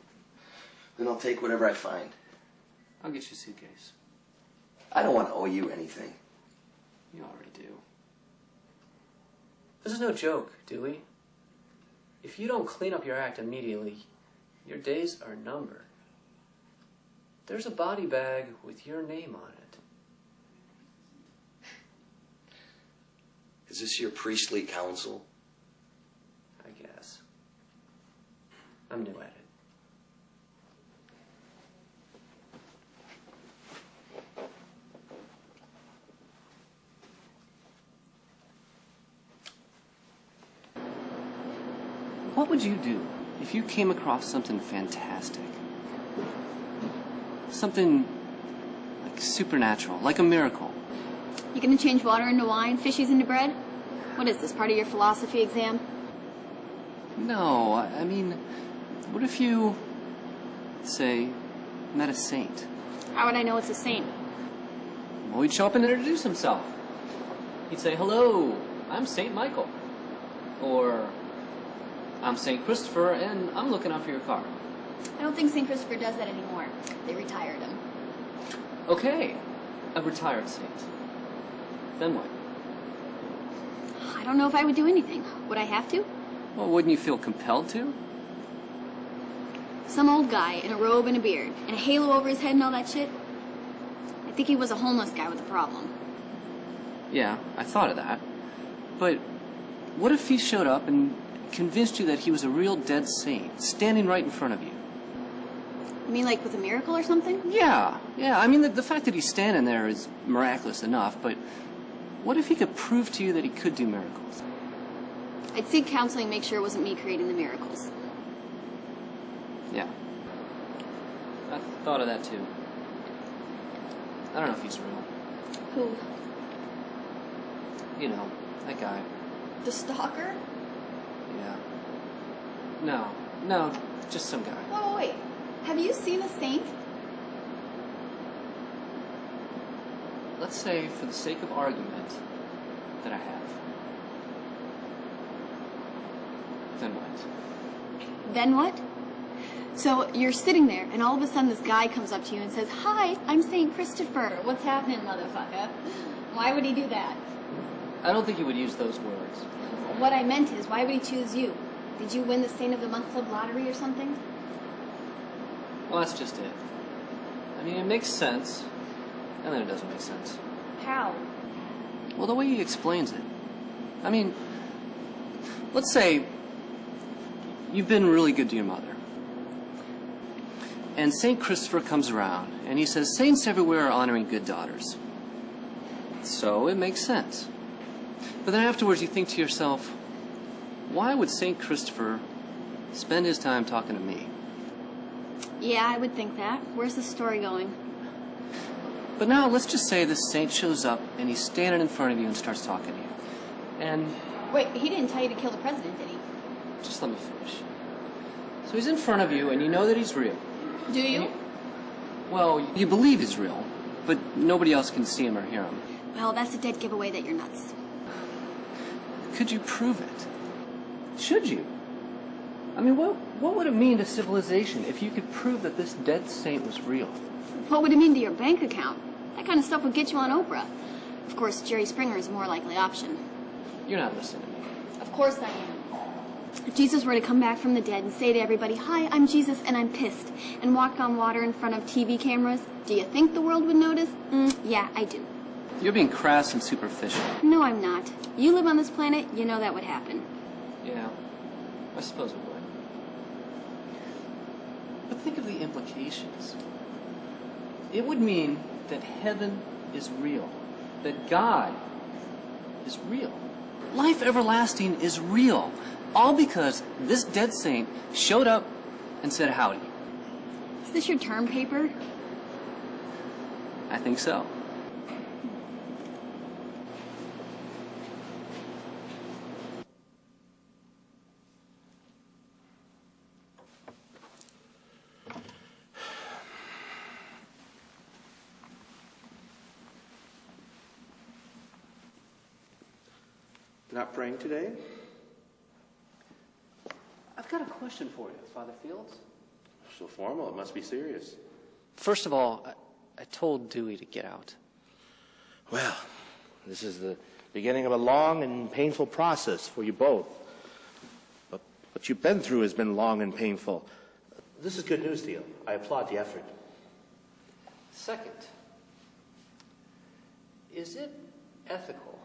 Speaker 4: Then I'll take whatever I find.
Speaker 2: I'll get you a suitcase.
Speaker 4: I don't want to owe you anything.
Speaker 2: You already do. This is no joke, Dewey. If you don't clean up your act immediately, your days are numbered. There's a body bag with your name on it.
Speaker 4: Is this your priestly counsel?
Speaker 2: I guess. I'm new at it. What would you do if you came across something fantastic? Something like supernatural, like a miracle.
Speaker 6: You gonna change water into wine, fishies into bread? What is this, part of your philosophy exam?
Speaker 2: No, I mean, what if you, say, met a saint?
Speaker 6: How would I know it's a saint?
Speaker 2: Well, he'd show up and introduce himself. He'd say, "Hello, I'm Saint Michael." Or, "I'm Saint Christopher, and I'm looking out for your car."
Speaker 6: I don't think St. Christopher does that anymore. They retired him.
Speaker 2: Okay, a retired saint. Then what?
Speaker 6: I don't know if I would do anything. Would I have to?
Speaker 2: Well, wouldn't you feel compelled to?
Speaker 6: Some old guy in a robe and a beard, and a halo over his head and all that shit. I think he was a homeless guy with a problem.
Speaker 2: Yeah, I thought of that. But what if he showed up and convinced you that he was a real dead saint, standing right in front of you?
Speaker 6: You mean like with a miracle or something?
Speaker 2: Yeah. I mean, the fact that he's standing there is miraculous enough, but what if he could prove to you that he could do miracles?
Speaker 6: I'd seek counseling, make sure it wasn't me creating the miracles.
Speaker 2: Yeah. I thought of that too. I don't know if he's real.
Speaker 6: Who?
Speaker 2: You know, that guy.
Speaker 6: The stalker?
Speaker 2: Yeah. No, just some guy.
Speaker 6: Oh, wait. Have you seen a saint?
Speaker 2: Let's say, for the sake of argument, that I have. Then what?
Speaker 6: Then what? So you're sitting there, and all of a sudden this guy comes up to you and says, "Hi, I'm St. Christopher. What's happening, motherfucker?" Why would he do that?
Speaker 2: I don't think he would use those words.
Speaker 6: What I meant is, why would he choose you? Did you win the Saint of the Month Club lottery or something?
Speaker 2: Well, that's just it. I mean, it makes sense, and then it doesn't make sense.
Speaker 6: How?
Speaker 2: Well, the way he explains it. I mean, let's say you've been really good to your mother. And St. Christopher comes around, and he says, saints everywhere are honoring good daughters. So it makes sense. But then afterwards you think to yourself, why would St. Christopher spend his time talking to me?
Speaker 6: Yeah, I would think that. Where's the story going?
Speaker 2: But now let's just say this saint shows up, and he's standing in front of you and starts talking to you. And...
Speaker 6: Wait, he didn't tell you to kill the president, did he?
Speaker 2: just let me finish. So he's in front of you, and you know that he's real.
Speaker 6: Do you?
Speaker 2: Well, you believe he's real, but nobody else can see him or hear him.
Speaker 6: Well, that's a dead giveaway that you're nuts.
Speaker 2: Could you prove it? Should you? I mean, what would it mean to civilization if you could prove that this dead saint was real?
Speaker 6: What would it mean to your bank account? That kind of stuff would get you on Oprah. Of course, Jerry Springer is a more likely option.
Speaker 2: You're not listening to me.
Speaker 6: Of course I am. If Jesus were to come back from the dead and say to everybody, "Hi, I'm Jesus and I'm pissed," and walk on water in front of TV cameras, do you think the world would notice? Yeah, I do.
Speaker 2: You're being crass and superficial.
Speaker 6: No, I'm not. You live on this planet, you know that would happen.
Speaker 2: Yeah, I suppose it would. But think of the implications. It would mean that heaven is real, that God is real. Life everlasting is real, all because this dead saint showed up and said howdy.
Speaker 6: Is this your term paper?
Speaker 2: I think so.
Speaker 5: Not praying today?
Speaker 2: I've got a question for you, Father Fields.
Speaker 5: So formal, it must be serious.
Speaker 2: First of all, I told Dewey to get out.
Speaker 5: Well, this is the beginning of a long and painful process for you both. But what you've been through has been long and painful. This is good news, Theo. I applaud the effort.
Speaker 2: Second, is it ethical,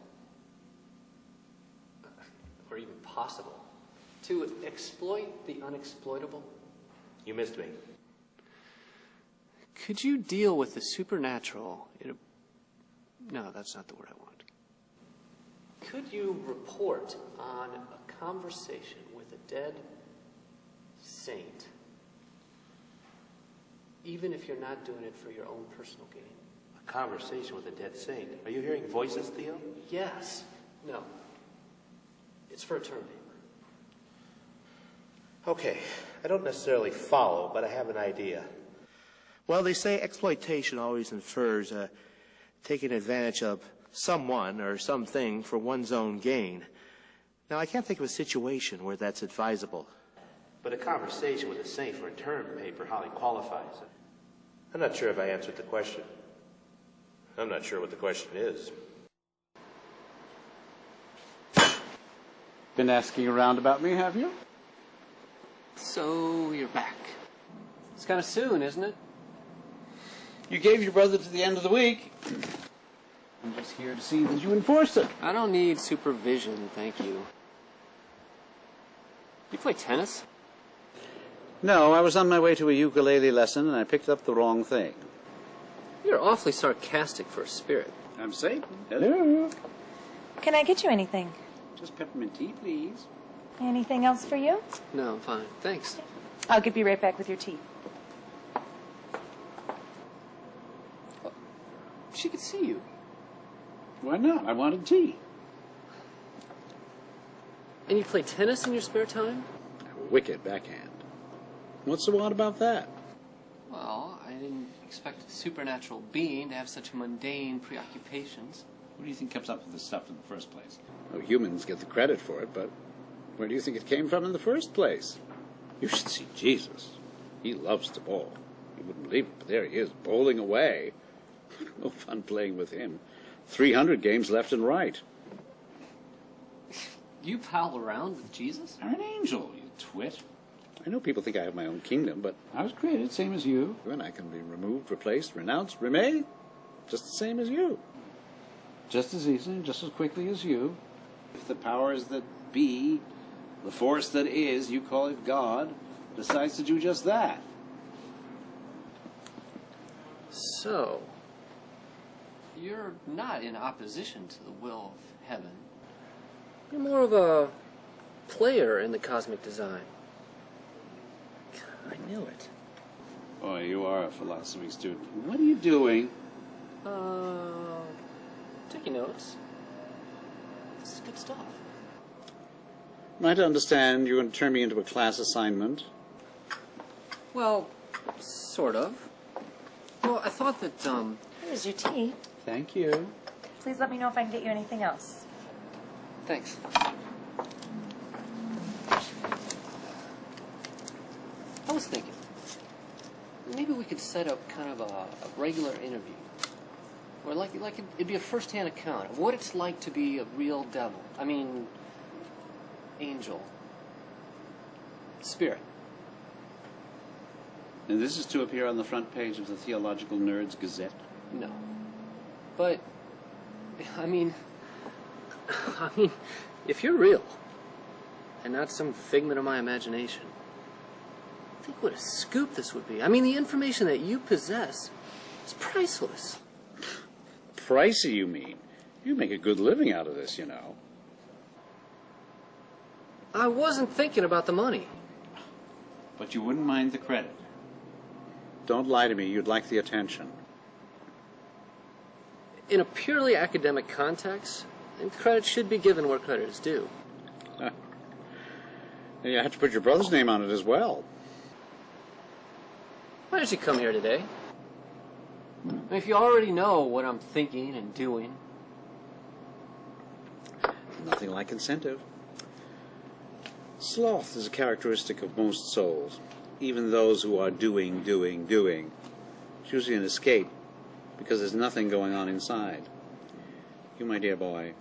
Speaker 2: or even possible, to exploit the unexploitable?
Speaker 5: You missed me.
Speaker 2: Could you deal with the supernatural No, that's not the word I want. Could you report on a conversation with a dead saint, even if you're not doing it for your own personal gain?
Speaker 5: A conversation with a dead saint? Are you hearing voices, Theo?
Speaker 2: Yes. No. It's for a term paper.
Speaker 5: Okay, I don't necessarily follow, but I have an idea. Well, they say exploitation always infers taking advantage of someone or something for one's own gain. Now, I can't think of a situation where that's advisable. But a conversation with a saint for a term paper hardly qualifies. I'm not sure if I answered the question. I'm not sure what the question is.
Speaker 11: Been asking around about me, have you?
Speaker 2: So, you're back. It's kind of soon, isn't it?
Speaker 11: You gave your brother to the end of the week. I'm just here to see that you enforce it.
Speaker 2: I don't need supervision, thank you. You play tennis?
Speaker 11: No, I was on my way to a ukulele lesson and I picked up the wrong thing.
Speaker 2: You're awfully sarcastic for a spirit.
Speaker 11: I'm Satan. Hello.
Speaker 13: Can I get you anything?
Speaker 11: Just peppermint tea, please.
Speaker 13: Anything else for you?
Speaker 2: No, I'm fine. Thanks.
Speaker 13: I'll be right back with your tea.
Speaker 2: She could see you.
Speaker 11: Why not? I wanted tea.
Speaker 2: And you play tennis in your spare time?
Speaker 11: A wicked backhand. What's so odd about that?
Speaker 2: Well, I didn't expect a supernatural being to have such mundane preoccupations.
Speaker 11: Who do you think comes up with this stuff in the first place? Oh, humans get the credit for it, but where do you think it came from in the first place? You should see Jesus. He loves to bowl. You wouldn't believe it, but there he is, bowling away. No fun playing with him. 300 games left and right.
Speaker 2: You pal around with Jesus?
Speaker 11: I'm an angel, you twit. I I know people think I have my own kingdom, but I was created same as you, and I can be removed, replaced, renounced, remade, just the same as you. Just as easily, just as quickly as you. If the powers that be, the force that is, you call it God, decides to do just that.
Speaker 2: So, you're not in opposition to the will of heaven. You're more of a player in the cosmic design. I knew it.
Speaker 11: Boy, you are a philosophy student. What are you doing?
Speaker 2: Taking notes. This is good stuff.
Speaker 11: Am I to understand you're going to turn me into a class assignment?
Speaker 2: Well, sort of. Well, I thought that,
Speaker 13: Here's your tea.
Speaker 11: Thank you.
Speaker 13: Please let me know if I can get you anything else.
Speaker 2: Thanks. I was thinking, maybe we could set up kind of a regular interview. Or it'd be a first-hand account of what it's like to be a real devil. I mean, angel. Spirit.
Speaker 11: And this is to appear on the front page of the Theological Nerds Gazette?
Speaker 2: No. But, I mean, if you're real, and not some figment of my imagination, think what a scoop this would be. I mean, the information that you possess is priceless.
Speaker 11: Pricey, you mean? You make a good living out of this, you know.
Speaker 2: I wasn't thinking about the money.
Speaker 11: But you wouldn't mind the credit. Don't lie to me. You'd like the attention.
Speaker 2: In a purely academic context, then credit should be given where credit is due.
Speaker 11: And you have to put your brother's name on it as well.
Speaker 2: Why did you come here today? I mean, if you already know what I'm thinking and doing.
Speaker 11: Nothing like incentive. Sloth is a characteristic of most souls. Even those who are doing. It's usually an escape because there's nothing going on inside. You, my dear boy,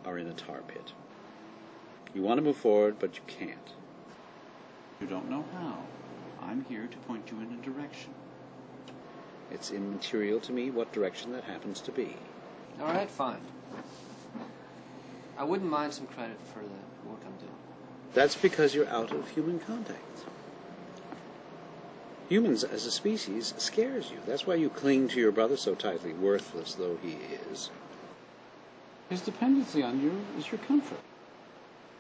Speaker 11: are in a tar pit. You want to move forward, but you can't. You don't know how. I'm here to point you in a direction. It's immaterial to me what direction that happens to be.
Speaker 2: All right, fine. I wouldn't mind some credit for the work I'm doing.
Speaker 11: That's because you're out of human contact. Humans as a species scares you. That's why you cling to your brother so tightly, worthless though he is. His dependency on you is your comfort.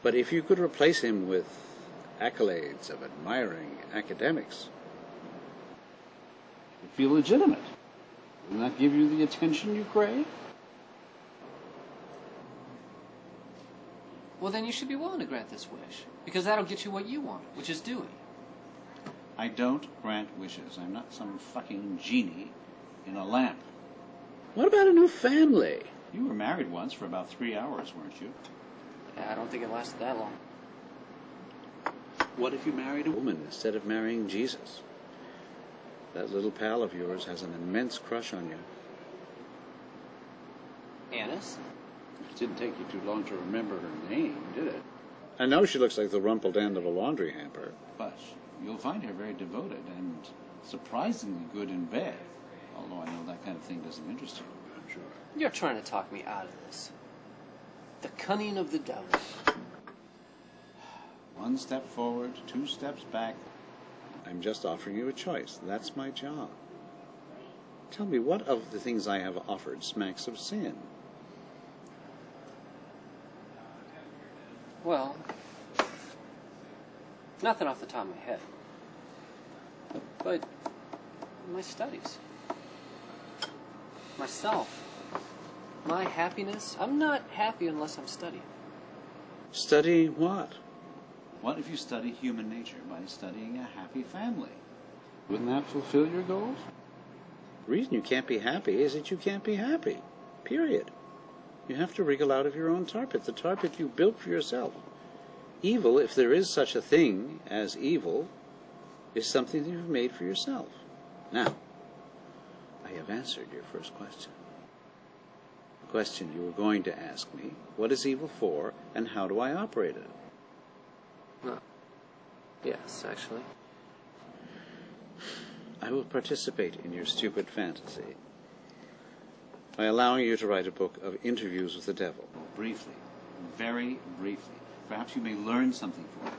Speaker 11: But if you could replace him with accolades of admiring academics, you'd feel legitimate. Wouldn't that give you the attention you crave?
Speaker 2: Well, then you should be willing to grant this wish, because that'll get you what you want, which is Dewey.
Speaker 11: I don't grant wishes. I'm not some fucking genie in a lamp. What about a new family? You were married once for about 3 hours, weren't you?
Speaker 2: Yeah, I don't think it lasted that long.
Speaker 11: What if you married a woman instead of marrying Jesus? That little pal of yours has an immense crush on you.
Speaker 2: Annis?
Speaker 11: It didn't take you too long to remember her name, did it? I know she looks like the rumpled end of a laundry hamper, but you'll find her very devoted and surprisingly good in bed. Although I know that kind of thing doesn't interest you, I'm sure.
Speaker 2: You're trying to talk me out of this. The cunning of the devil.
Speaker 11: 1 step forward, 2 steps back. I'm just offering you a choice. That's my job. Tell me, what of the things I have offered smacks of sin?
Speaker 2: Well, nothing off the top of my head. But my studies. Myself. My happiness. I'm not happy unless I'm studying.
Speaker 11: Study what? What if you study human nature by studying a happy family? Wouldn't that fulfill your goals? The reason you can't be happy is that you can't be happy. Period. You have to wriggle out of your own tar pit, the tar pit you built for yourself. Evil, if there is such a thing as evil, is something that you've made for yourself. Now, I have answered your first question. The question you were going to ask me, what is evil for, and how do I operate it?
Speaker 2: No. Yes, actually.
Speaker 11: I will participate in your stupid fantasy by allowing you to write a book of interviews with the devil. Briefly, very briefly. Perhaps you may learn something from it.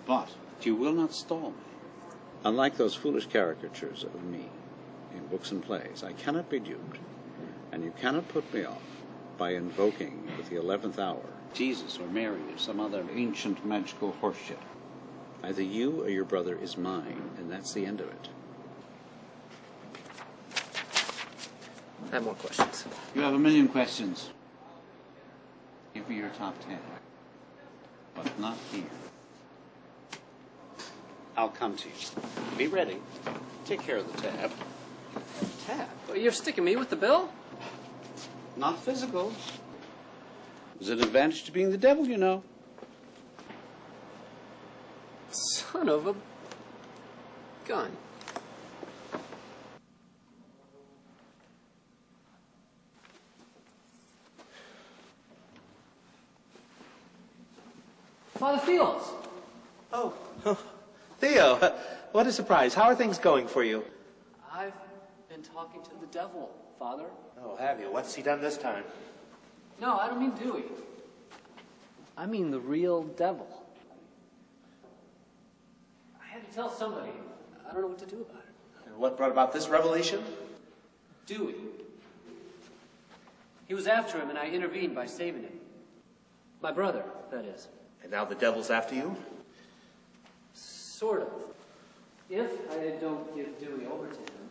Speaker 11: But you will not stall me. Unlike those foolish caricatures of me in books and plays, I cannot be duped, and you cannot put me off by invoking at the 11th hour Jesus or Mary or some other ancient magical horseshit. Either you or your brother is mine, and that's the end of it.
Speaker 2: I have more questions.
Speaker 11: You have a million questions. Give me your top 10. But not here. I'll come to you. Be ready. Take care of the tab.
Speaker 2: Tab? Well, you're sticking me with the bill?
Speaker 11: Not physical. There's an advantage to being the devil, you know.
Speaker 2: Son of a gun. Father Fields!
Speaker 5: Oh, Theo, what a surprise. How are things going for you?
Speaker 2: I've been talking to the devil, Father.
Speaker 5: Oh, have you? What's he done this time?
Speaker 2: No, I don't mean Dewey. I mean the real devil. I had to tell somebody. I don't know what to do about it.
Speaker 5: And what brought about this revelation?
Speaker 2: Dewey. He was after him, and I intervened by saving him. My brother, that is.
Speaker 5: And now the devil's after you?
Speaker 2: Sort of. If I don't give Dewey over to him,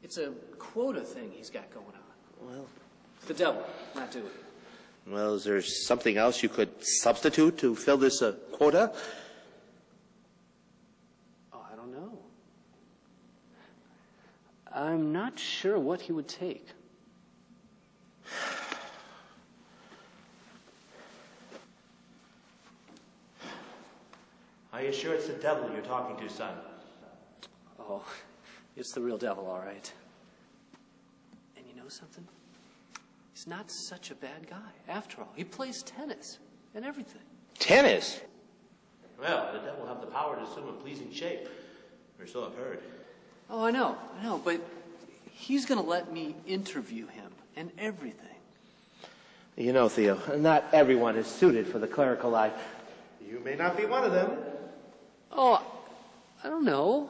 Speaker 2: it's a quota thing he's got going on.
Speaker 5: Well,
Speaker 2: The devil, not Dewey.
Speaker 5: well, is there something else you could substitute to fill this quota?
Speaker 2: Oh, I don't know. I'm not sure what he would take.
Speaker 5: Are you sure it's the devil you're talking to, son?
Speaker 2: Oh, it's the real devil, all right. And you know something? He's not such a bad guy. After all, he plays tennis and everything.
Speaker 5: Tennis? Well, the devil have the power to assume a pleasing shape. Or so I've heard.
Speaker 2: Oh, I know, but he's going to let me interview him and everything.
Speaker 5: You know, Theo, not everyone is suited for the clerical life. You may not be one of them.
Speaker 2: Oh, I don't know.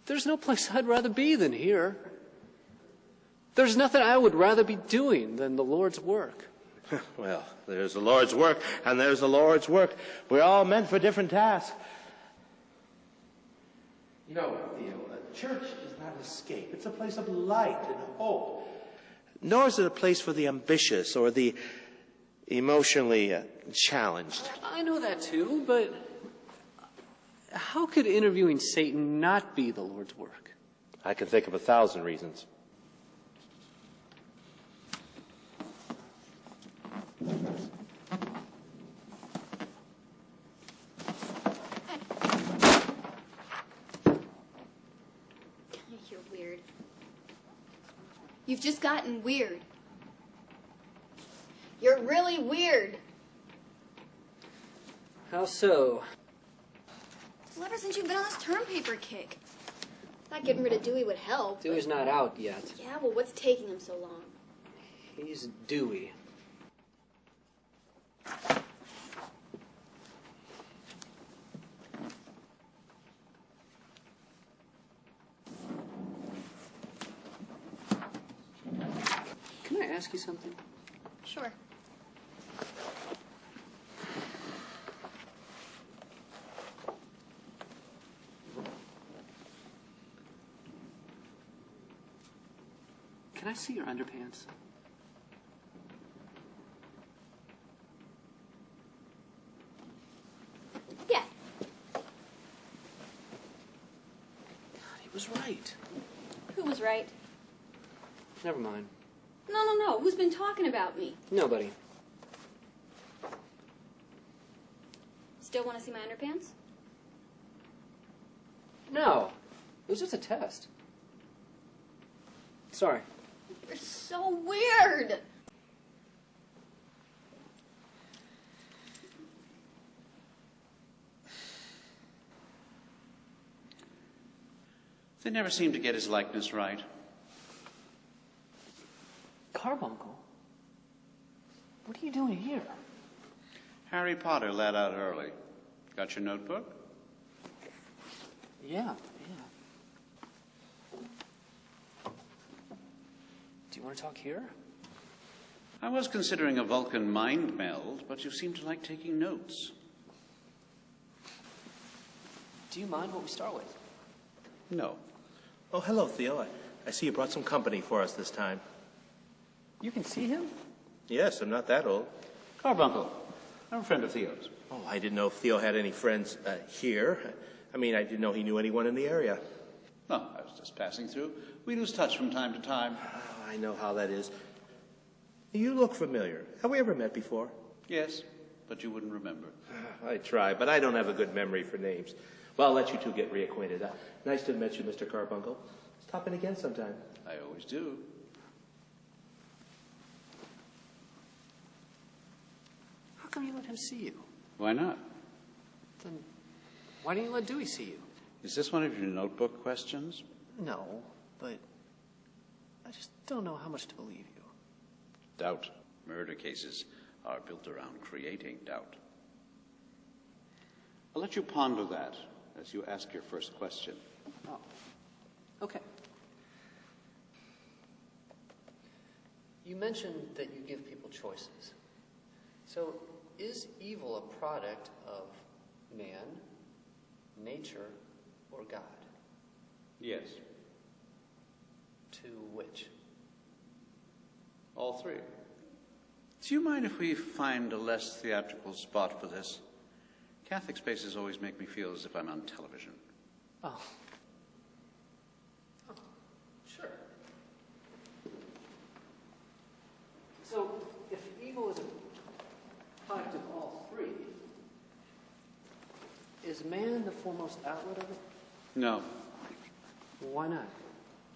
Speaker 2: There's no place I'd rather be than here. There's nothing I would rather be doing than the Lord's work.
Speaker 5: Well, there's the Lord's work, and there's the Lord's work. We're all meant for different tasks. You know, Theo, a church is not an escape. It's a place of light and hope. Nor is it a place for the ambitious or the emotionally challenged.
Speaker 2: I know that too, but how could interviewing Satan not be the Lord's work?
Speaker 5: I can think of 1,000 reasons.
Speaker 6: You're weird. You've just gotten weird. You're really weird.
Speaker 2: How so?
Speaker 6: Well, ever since you've been on this term paper kick. Not getting rid of Dewey would help.
Speaker 2: Dewey's not out yet.
Speaker 6: Yeah, well, what's taking him so long?
Speaker 2: He's Dewey. Can I ask you something?
Speaker 6: Sure.
Speaker 2: Can I see your underpants?
Speaker 6: Yeah.
Speaker 2: He was right.
Speaker 6: Who was right?
Speaker 2: Never mind.
Speaker 6: No. Who's been talking about me?
Speaker 2: Nobody.
Speaker 6: Still want to see my underpants?
Speaker 2: No. It was just a test. Sorry.
Speaker 6: You're so weird.
Speaker 14: They never seem to get his likeness right.
Speaker 2: Carbuncle? What are you doing here?
Speaker 14: Harry Potter let out early. Got your notebook?
Speaker 2: Yeah. Do you want to talk here?
Speaker 14: I was considering a Vulcan mind meld, but you seem to like taking notes.
Speaker 2: Do you mind what we start with?
Speaker 14: No.
Speaker 5: Oh, hello, Theo. I see you brought some company for us this time.
Speaker 2: You can see him?
Speaker 5: Yes, I'm not that old.
Speaker 14: Carbuncle. I'm a friend of Theo's.
Speaker 5: Oh, I didn't know if Theo had any friends here. I mean, I didn't know he knew anyone in the area.
Speaker 14: No, I was just passing through. We lose touch from time to time.
Speaker 5: Oh, I know how that is. You look familiar. Have we ever met before?
Speaker 14: Yes, but you wouldn't remember.
Speaker 5: I try, but I don't have a good memory for names. Well, I'll let you two get reacquainted. Nice to have met you, Mr. Carbuncle. Stop in again sometime.
Speaker 14: I always do.
Speaker 2: How come you let him see you?
Speaker 14: Why not?
Speaker 2: Then why didn't you let Dewey see you?
Speaker 14: Is this one of your notebook questions?
Speaker 2: No, but I just don't know how much to believe you.
Speaker 14: Doubt. Murder cases are built around creating doubt. I'll let you ponder that as you ask your first question.
Speaker 2: Oh, okay. You mentioned that you give people choices. So, is evil a product of man, nature, or God?
Speaker 14: Yes.
Speaker 2: To which?
Speaker 14: All three. Do you mind if we find a less theatrical spot for this? Catholic spaces always make me feel as if I'm on television.
Speaker 2: Oh, sure. So, if evil is a product of all three, is man the foremost outlet of it?
Speaker 14: No.
Speaker 2: Why not?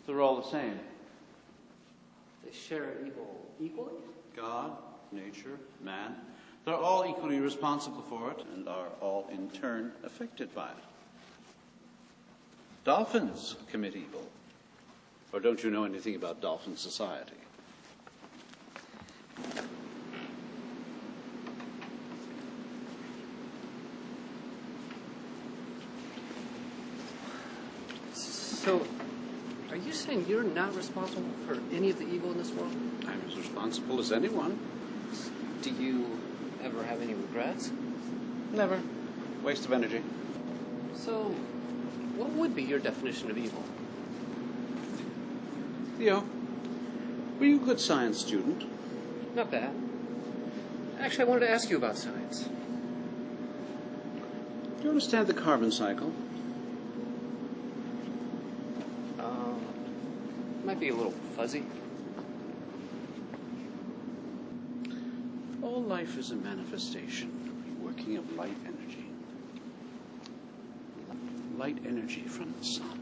Speaker 14: They're all the same.
Speaker 2: They share evil equally?
Speaker 14: God, nature, man. They're all equally responsible for it and are all in turn affected by it. Dolphins commit evil. Or don't you know anything about dolphin society?
Speaker 2: So, are you saying you're not responsible for any of the evil in this world?
Speaker 14: I'm as responsible as anyone.
Speaker 2: Do you ever have any regrets?
Speaker 14: Never. Waste of energy.
Speaker 2: So, what would be your definition of evil?
Speaker 14: Theo, were you a good science student?
Speaker 2: Not bad. Actually, I wanted to ask you about science.
Speaker 14: Do you understand the carbon cycle?
Speaker 2: Might be a little fuzzy.
Speaker 14: All life is a manifestation, working of light energy. Light energy from the sun.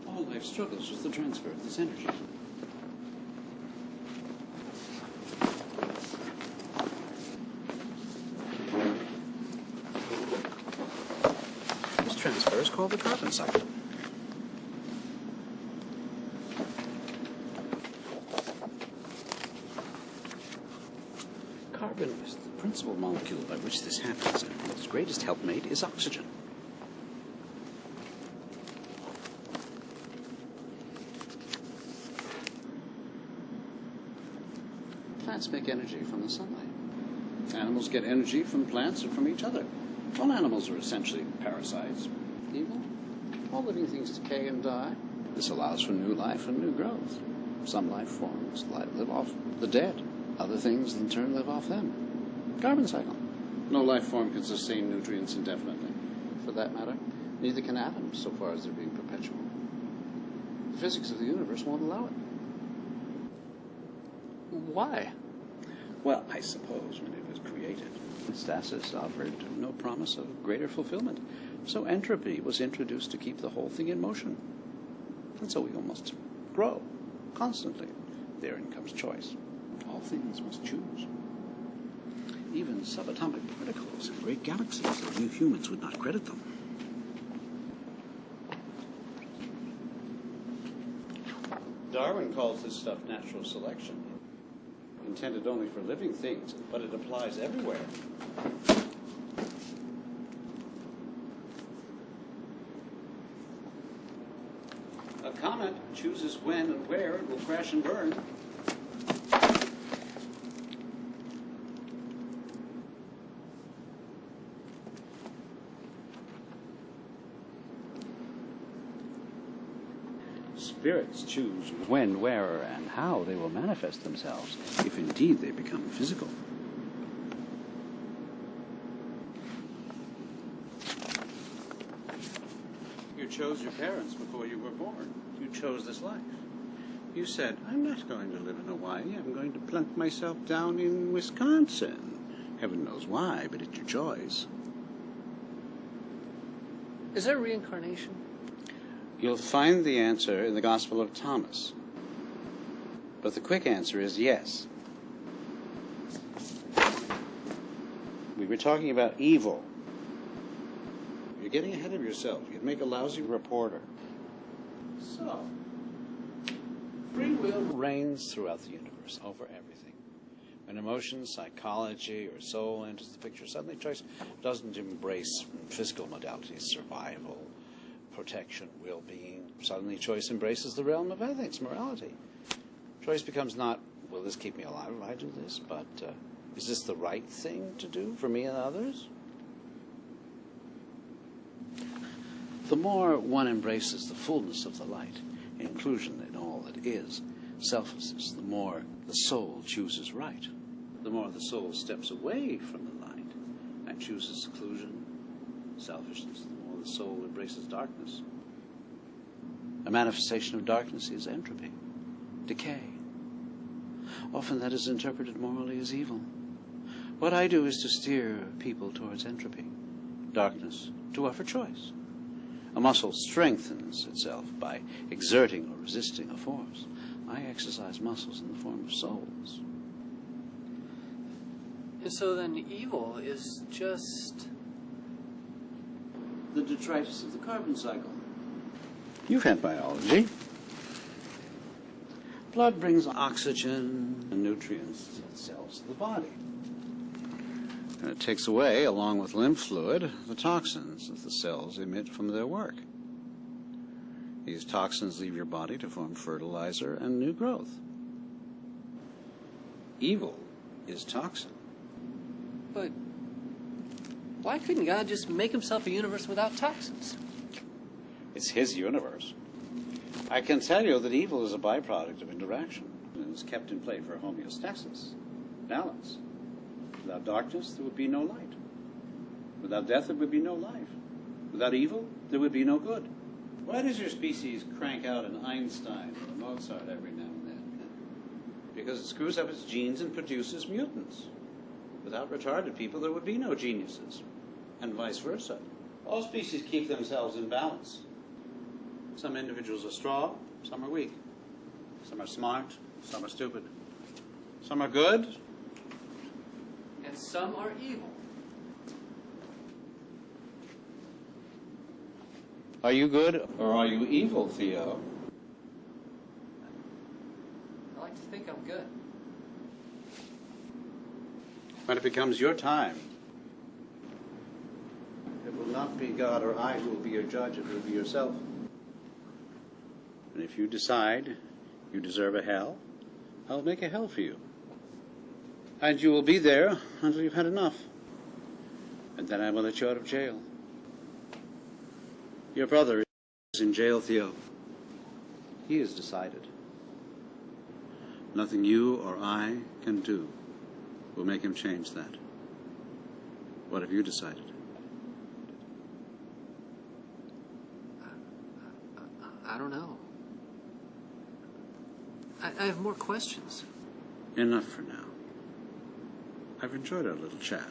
Speaker 14: All life struggles with the transfer of this energy. This transfer is called the carbon cycle. Carbon is the principal molecule by which this happens, and its greatest helpmate is oxygen. Plants make energy from the sunlight. Animals get energy from plants or from each other. All animals are essentially parasites. Evil? All living things decay and die. This allows for new life and new growth. Some life forms live off the dead. Other things, in turn, live off them. Carbon cycle. No life form can sustain nutrients indefinitely. For that matter,
Speaker 11: Neither can atoms, so far as they're being perpetual. The physics of the universe won't allow it.
Speaker 2: Why?
Speaker 11: Well, I suppose when it was created, stasis offered no promise of greater fulfillment. So entropy was introduced to keep the whole thing in motion. And so we all must grow constantly. Therein comes choice. All things must choose. Even subatomic particles in great galaxies, though you humans would not credit them. Darwin calls this stuff natural selection, intended only for living things, but it applies everywhere. A comet chooses when and where it will crash and burn. Spirits choose when, where, and how they will manifest themselves, if indeed they become physical. You chose your parents before you were born. You chose this life. You said, I'm not going to live in Hawaii. I'm going to plunk myself down in Wisconsin. Heaven knows why, but it's your choice.
Speaker 2: Is there reincarnation?
Speaker 11: You'll find the answer in the Gospel of Thomas. But the quick answer is yes. We were talking about evil. You're getting ahead of yourself. You'd make a lousy reporter. So, free will reigns throughout the universe, over everything. When emotions, psychology, or soul enters the picture, suddenly choice doesn't embrace physical modalities, survival, protection, well-being. Suddenly choice embraces the realm of ethics, morality. Choice becomes not, will this keep me alive if I do this, but is this the right thing to do for me and others? The more one embraces the fullness of the light, inclusion in all that is, selflessness, the more the soul chooses right. The more the soul steps away from the light and chooses seclusion, selfishness, the more the soul embraces darkness. A manifestation of darkness is entropy, decay. Often that is interpreted morally as evil. What I do is to steer people towards entropy, darkness, to offer choice. A muscle strengthens itself by exerting or resisting a force. I exercise muscles in the form of souls.
Speaker 2: And so then evil is just
Speaker 11: the detritus of the carbon cycle. You've had biology. Blood brings oxygen and nutrients to the cells of the body. And it takes away, along with lymph fluid, the toxins that the cells emit from their work. These toxins leave your body to form fertilizer and new growth. Evil is toxin.
Speaker 2: But why couldn't God just make himself a universe without toxins?
Speaker 11: It's his universe. I can tell you that evil is a byproduct of interaction and is kept in play for homeostasis, balance. Without darkness, there would be no light. Without death, there would be no life. Without evil, there would be no good. Why does your species crank out an Einstein or a Mozart every now and then? Because it screws up its genes and produces mutants. Without retarded people, there would be no geniuses, and vice versa. All species keep themselves in balance. Some individuals are strong, some are weak. Some are smart, some are stupid. Some are good,
Speaker 2: and some are evil.
Speaker 11: Are you good or are you evil, Theo?
Speaker 2: I like to think I'm good.
Speaker 11: When it becomes your time, it will not be God or I who will be your judge, it will be yourself. And if you decide you deserve a hell, I'll make a hell for you. And you will be there until you've had enough. And then I will let you out of jail. Your brother is in jail, Theo. He has decided. Nothing you or I can do will make him change that. What have you decided?
Speaker 2: I don't know. I have more questions.
Speaker 11: Enough for now. I've enjoyed our little chat.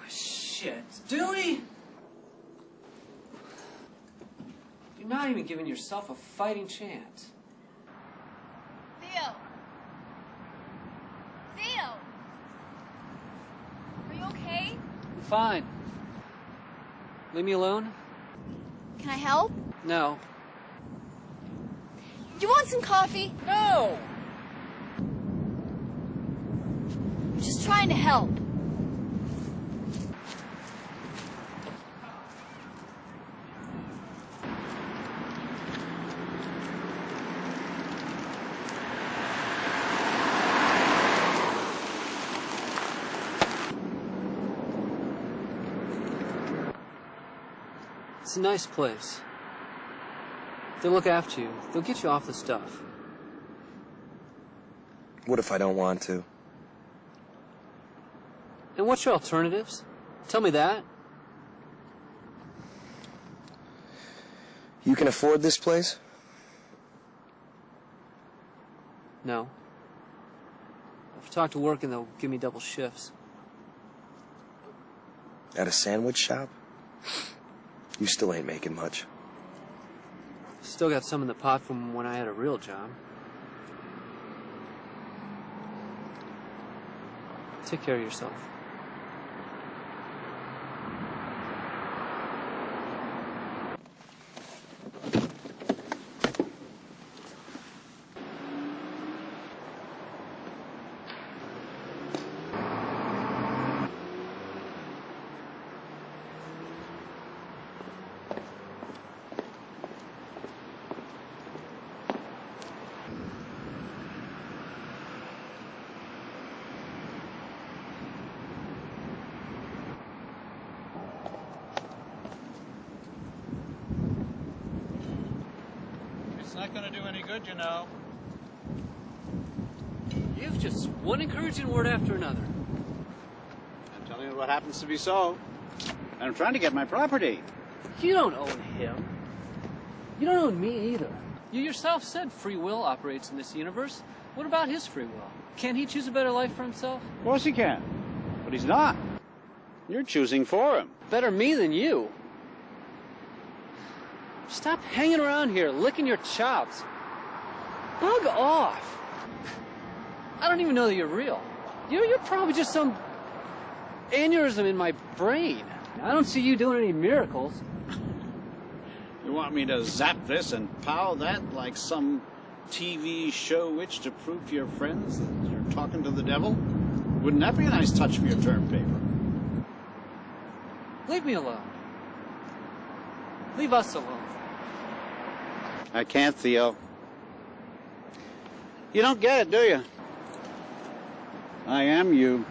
Speaker 2: Shit. Dewey! You're not even giving yourself a fighting chance.
Speaker 6: Theo! Theo! Are you okay?
Speaker 2: I'm fine. Leave me alone?
Speaker 6: Can I help?
Speaker 2: No.
Speaker 6: You want some coffee?
Speaker 2: No!
Speaker 6: I'm just trying to help.
Speaker 2: It's a nice place. They'll look after you. They'll get you off the stuff.
Speaker 4: What if I don't want to?
Speaker 2: And what's your alternatives? Tell me that.
Speaker 4: You can afford this place?
Speaker 2: No. If I talk to work and they'll give me double shifts.
Speaker 4: At a sandwich shop? You still ain't making much.
Speaker 2: Still got some in the pot from when I had a real job. Take care of yourself.
Speaker 11: It's not going to do any good, you know.
Speaker 2: You've just one encouraging word after another.
Speaker 11: I'm telling you what happens to be so. And I'm trying to get my property.
Speaker 2: You don't own him. You don't own me either. You yourself said free will operates in this universe. What about his free will? Can't he choose a better life for himself?
Speaker 11: Of course he can. But he's not. You're choosing for him.
Speaker 2: Better me than you. Stop hanging around here, licking your chops. Bug off. I don't even know that you're real. You're probably just some aneurysm in my brain. I don't see you doing any miracles.
Speaker 11: You want me to zap this and pow that like some TV show witch to prove to your friends that you're talking to the devil? Wouldn't that be a nice touch for your term paper?
Speaker 2: Leave me alone. Leave us alone.
Speaker 11: I can't, Theo. You don't get it, do you? I am you.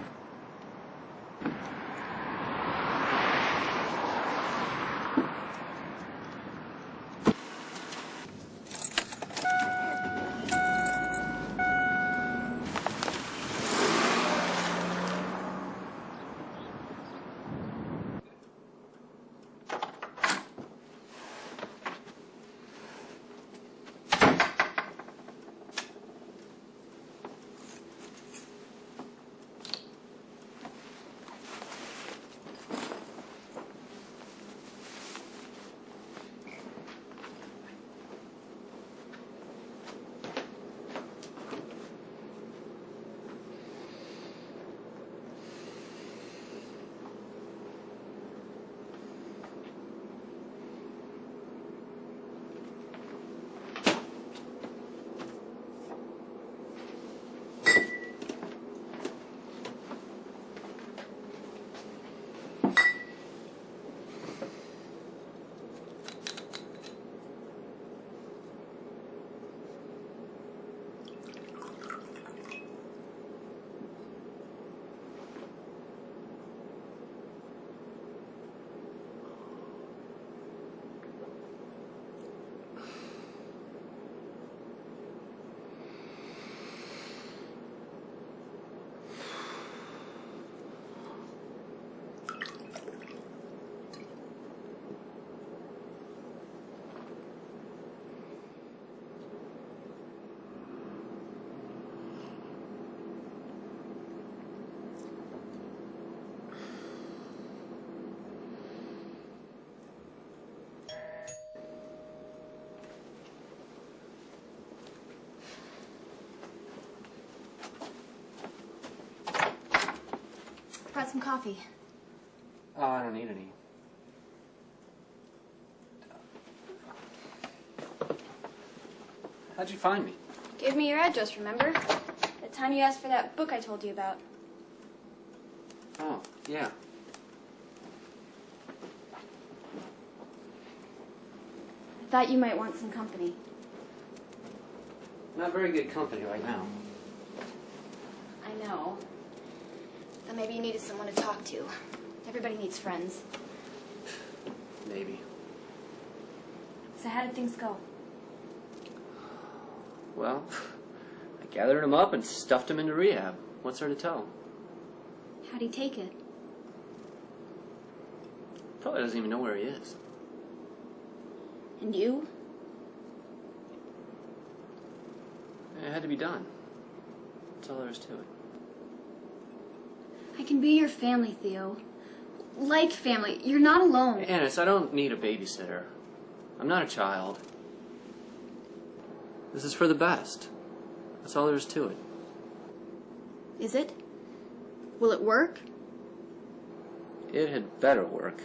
Speaker 6: brought some coffee.
Speaker 2: Oh, I don't need any. How'd you find me?
Speaker 6: Gave me your address, remember? The time you asked for that book I told you about.
Speaker 2: Oh, yeah.
Speaker 6: I thought you might want some company.
Speaker 2: Not very good company right now.
Speaker 6: I know. But maybe you needed someone to talk to. Everybody needs friends.
Speaker 2: Maybe.
Speaker 6: So how did things go?
Speaker 2: Well, I gathered him up and stuffed him into rehab. What's there to tell?
Speaker 6: How'd he take it?
Speaker 2: Probably doesn't even know where he is.
Speaker 6: And you?
Speaker 2: It had to be done. That's all there is to it.
Speaker 6: I can be your family, Theo. Like family. You're not alone.
Speaker 2: Annis, I don't need a babysitter. I'm not a child. This is for the best. That's all there is to it.
Speaker 6: Is it? Will it work?
Speaker 2: It had better work.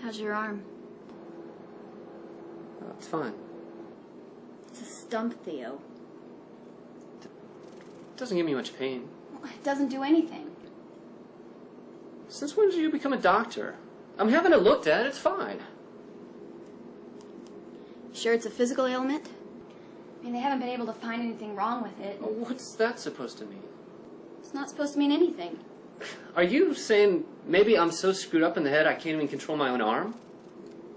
Speaker 6: How's your arm?
Speaker 2: It's fine.
Speaker 6: It's a stump, Theo.
Speaker 2: It doesn't give me much pain.
Speaker 6: It doesn't do anything.
Speaker 2: Since when did you become a doctor? I'm having it looked at. It's fine.
Speaker 6: Sure it's a physical ailment? I mean, they haven't been able to find anything wrong with it.
Speaker 2: What's that supposed to mean?
Speaker 6: It's not supposed to mean anything.
Speaker 2: Are you saying maybe I'm so screwed up in the head I can't even control my own arm?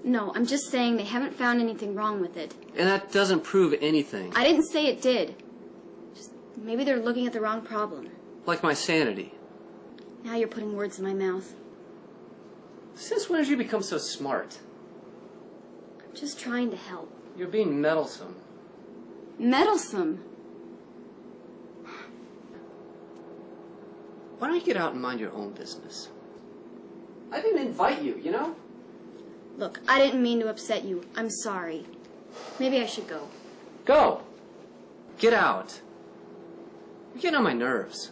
Speaker 6: No, I'm just saying they haven't found anything wrong with it.
Speaker 2: And that doesn't prove anything.
Speaker 6: I didn't say it did. Just maybe they're looking at the wrong problem.
Speaker 2: Like my sanity.
Speaker 6: Now you're putting words in my mouth.
Speaker 2: Since when did you become so smart?
Speaker 6: I'm just trying to help.
Speaker 2: You're being meddlesome.
Speaker 6: Meddlesome?
Speaker 2: Why don't you get out and mind your own business? I didn't invite you, you know?
Speaker 6: Look, I didn't mean to upset you. I'm sorry. Maybe I should go.
Speaker 2: Go! Get out. You're getting on my nerves.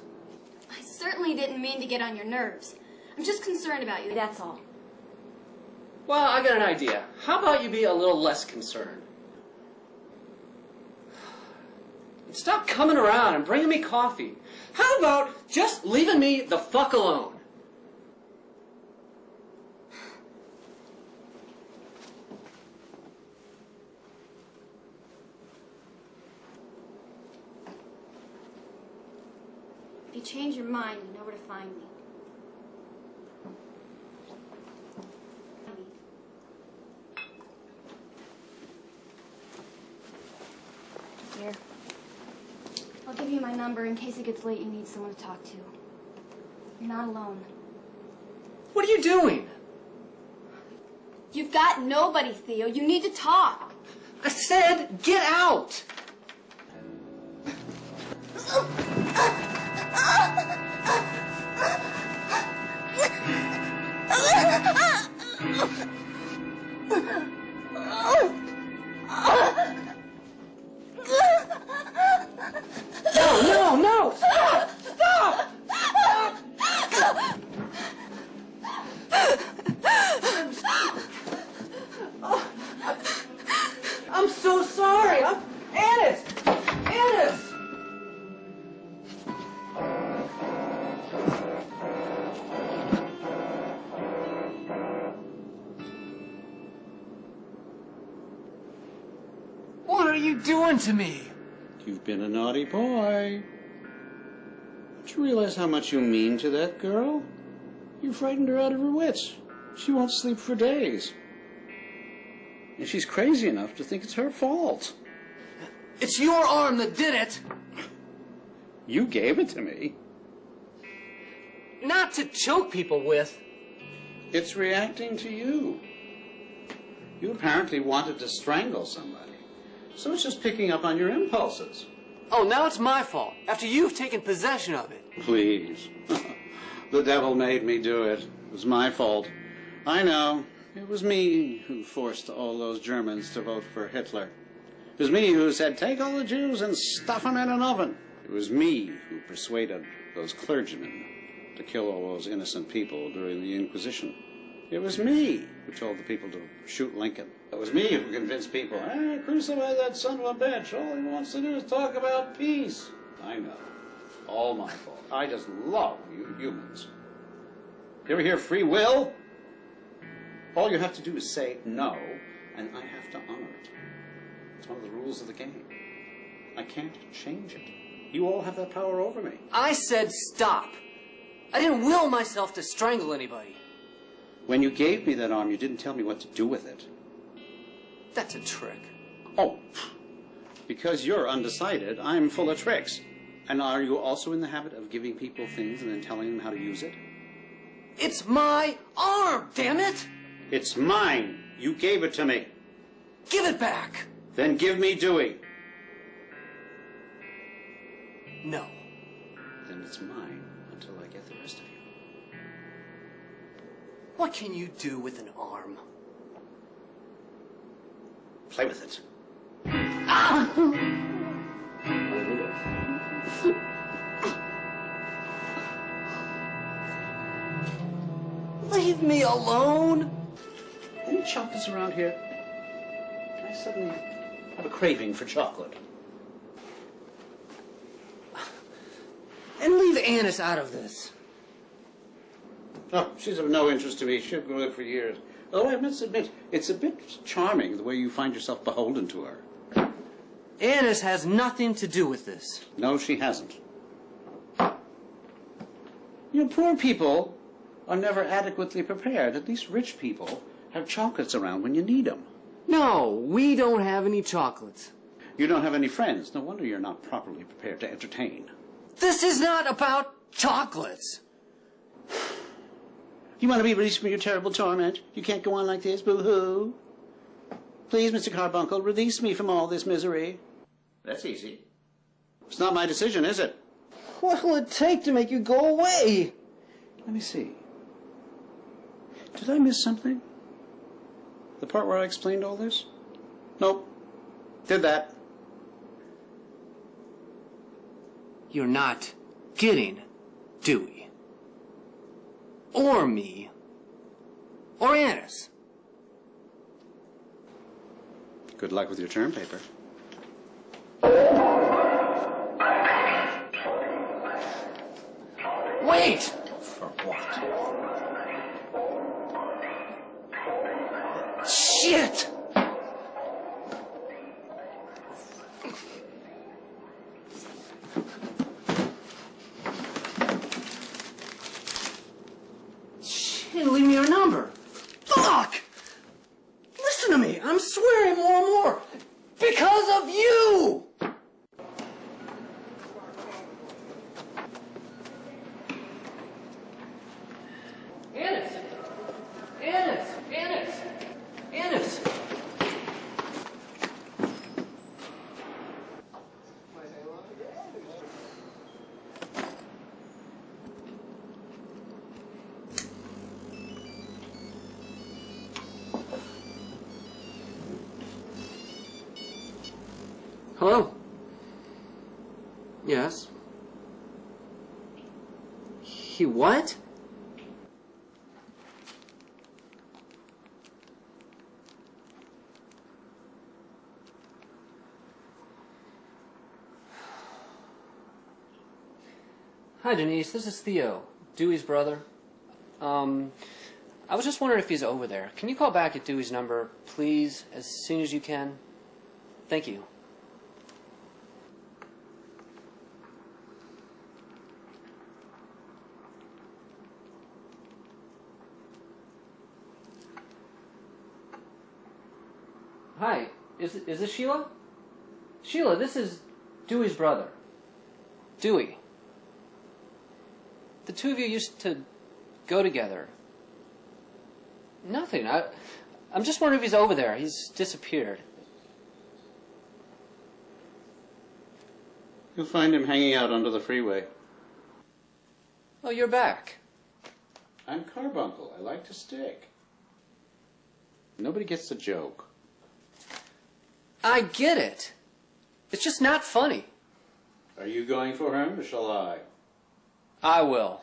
Speaker 6: I certainly didn't mean to get on your nerves. I'm just concerned about you, that's all.
Speaker 2: Well, I got an idea. How about you be a little less concerned? And stop coming around and bringing me coffee. How about just leaving me the fuck alone?
Speaker 6: If you change your mind, you know where to find me. Here. I'll give you my number in case it gets late and you need someone to talk to. You're not alone.
Speaker 2: What are you doing?
Speaker 6: You've got nobody, Theo. You need to talk.
Speaker 2: I said, get out! No, no, no! Stop! Stop! I'm so sorry. Annis! Annis! What are you doing to me?
Speaker 14: You've been a naughty boy. Don't you realize how much you mean to that girl? You frightened her out of her wits. She won't sleep for days. And she's crazy enough to think it's her fault.
Speaker 2: It's your arm that did it.
Speaker 14: You gave it to me.
Speaker 2: Not to choke people with.
Speaker 14: It's reacting to you. You apparently wanted to strangle somebody. So it's just picking up on your impulses.
Speaker 2: Oh, now it's my fault, after you've taken possession of it.
Speaker 14: Please. The devil made me do it. It was my fault. I know. It was me who forced all those Germans to vote for Hitler. It was me who said, take all the Jews and stuff them in an oven. It was me who persuaded those clergymen to kill all those innocent people during the Inquisition. It was me who told the people to shoot Lincoln. It was me who convinced people, crucify that son of a bitch. All he wants to do is talk about peace. I know. All my fault. I just love you humans. You ever hear free will? All you have to do is say no, and I have to honor it. It's one of the rules of the game. I can't change it. You all have that power over me.
Speaker 2: I said stop. I didn't will myself to strangle anybody.
Speaker 14: When you gave me that arm, you didn't tell me what to do with it.
Speaker 2: That's a trick.
Speaker 14: Oh, because you're undecided, I'm full of tricks. And are you also in the habit of giving people things and then telling them how to use it?
Speaker 2: It's my arm, damn it!
Speaker 14: It's mine. You gave it to me.
Speaker 2: Give it back.
Speaker 14: Then give me Dewey.
Speaker 2: No.
Speaker 14: Then it's mine until I get the rest of you.
Speaker 2: What can you do with an arm?
Speaker 14: Play with it.
Speaker 2: Leave me alone!
Speaker 14: Any chocolates around here? I suddenly have a craving for chocolate.
Speaker 2: And leave Annis out of this.
Speaker 14: Oh, she's of no interest to me. She'll go there for years. Oh, I must admit, it's a bit charming the way you find yourself beholden to her.
Speaker 2: Annis has nothing to do with this.
Speaker 14: No, she hasn't. You know, poor people are never adequately prepared. At least rich people have chocolates around when you need them.
Speaker 2: No, we don't have any chocolates.
Speaker 14: You don't have any friends. No wonder you're not properly prepared to entertain.
Speaker 2: This is not about chocolates.
Speaker 14: You want to be released from your terrible torment? You can't go on like this, boo-hoo. Please, Mr. Carbuncle, release me from all this misery. That's easy. It's not my decision, is it?
Speaker 8: What will it take to make you go away?
Speaker 14: Let me see. Did I miss something? The part where I explained all this? Nope. Did that.
Speaker 2: You're not getting Dewey. Or me. Or Annis.
Speaker 14: Good luck with your term paper.
Speaker 2: Wait!
Speaker 14: For what?
Speaker 2: Shit! She didn't leave me her number. Fuck! Listen to me. I'm swearing more and more. Because of you! Annis! Annis! Annis! Annis! Hello? Yes? He what? Hi, Denise. This is Theo, Dewey's brother. I was just wondering if he's over there. Can you call back at Dewey's number, please, as soon as you can? Thank you. Hi, is this Sheila? Sheila, this is Dewey's brother. Dewey. The two of you used to go together. Nothing. I'm just wondering if he's over there. He's disappeared.
Speaker 14: You'll find him hanging out under the freeway.
Speaker 2: Oh, you're back.
Speaker 14: I'm Carbuncle. I like to stick. Nobody gets the joke.
Speaker 2: I get it. It's just not funny.
Speaker 11: Are you going for him, or shall I?
Speaker 2: I will.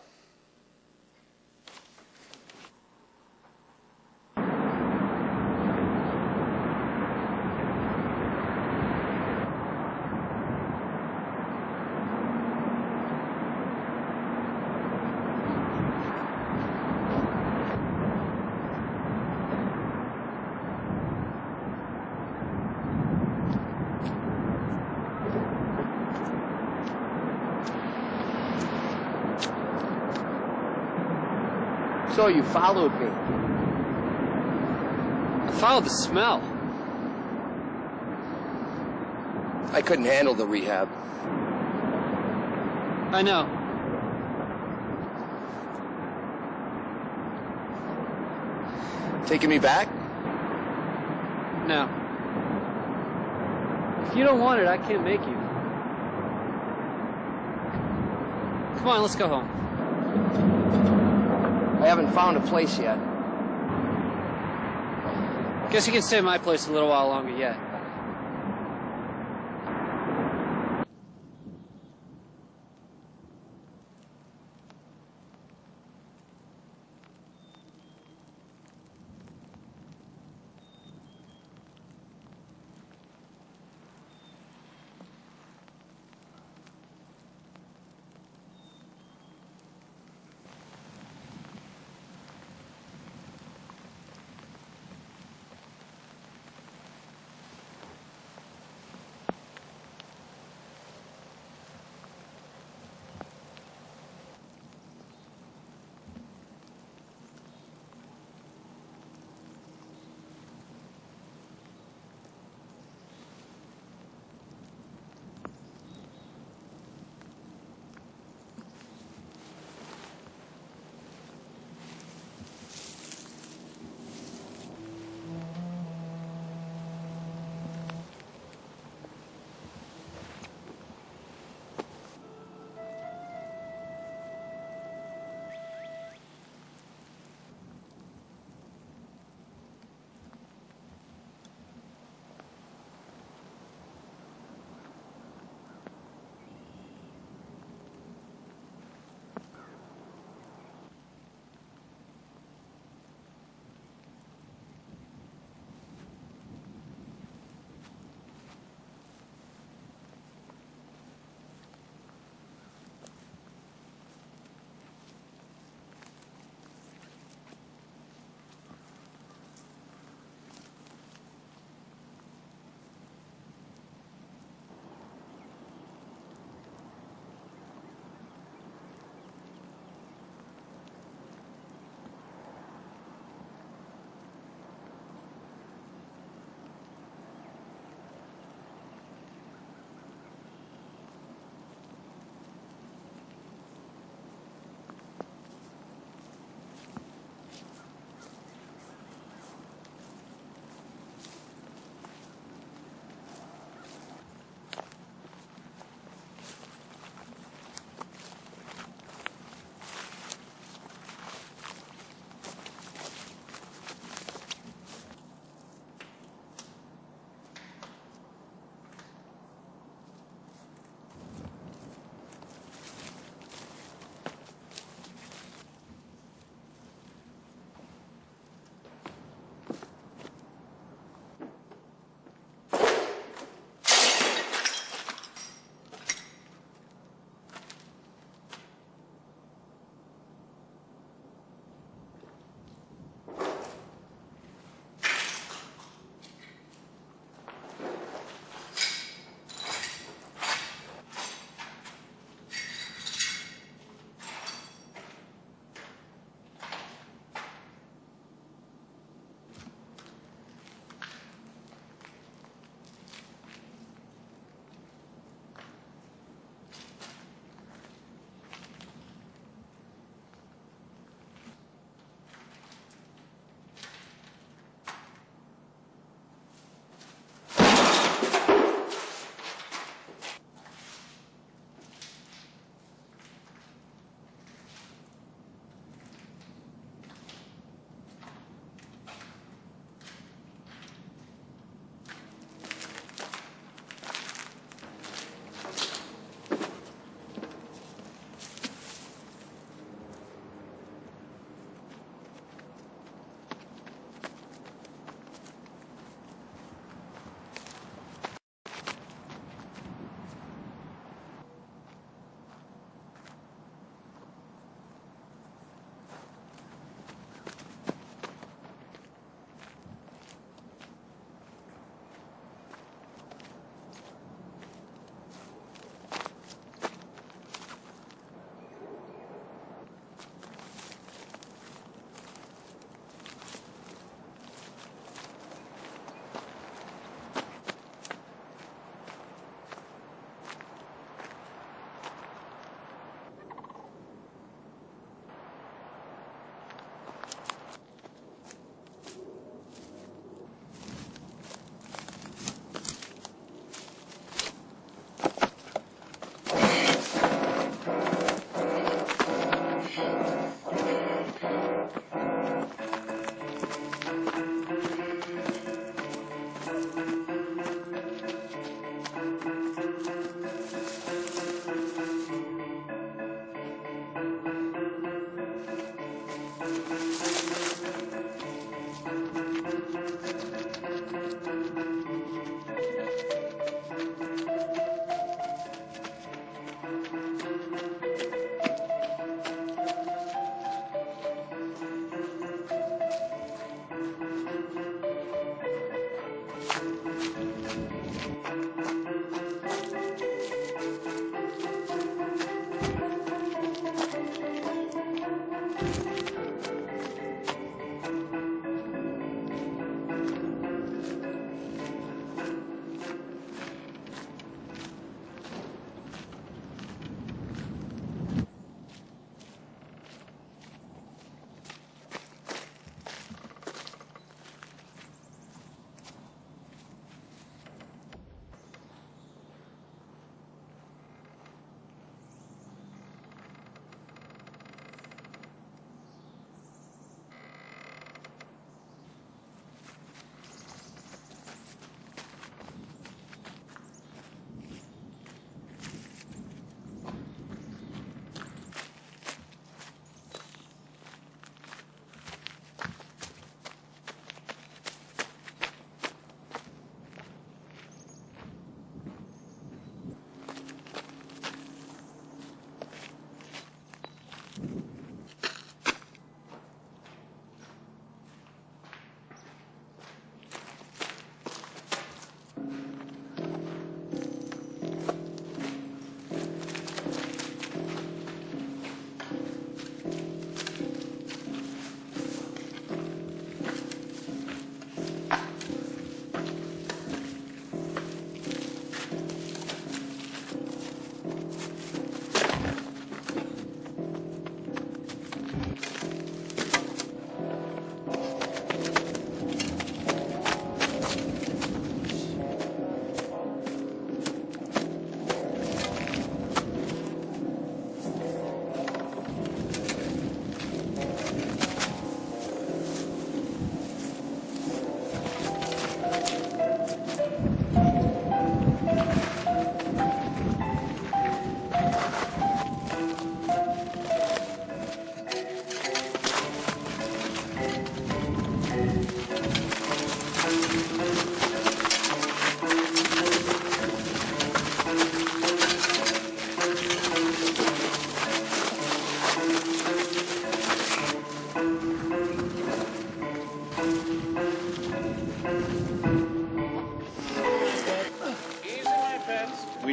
Speaker 8: So you followed me.
Speaker 2: I followed the smell.
Speaker 4: I couldn't handle the rehab.
Speaker 2: I know.
Speaker 4: Taking me back?
Speaker 2: No. If you don't want it, I can't make you. Come on, let's go home.
Speaker 8: I haven't found a place yet.
Speaker 2: Guess you can stay at my place a little while longer yet.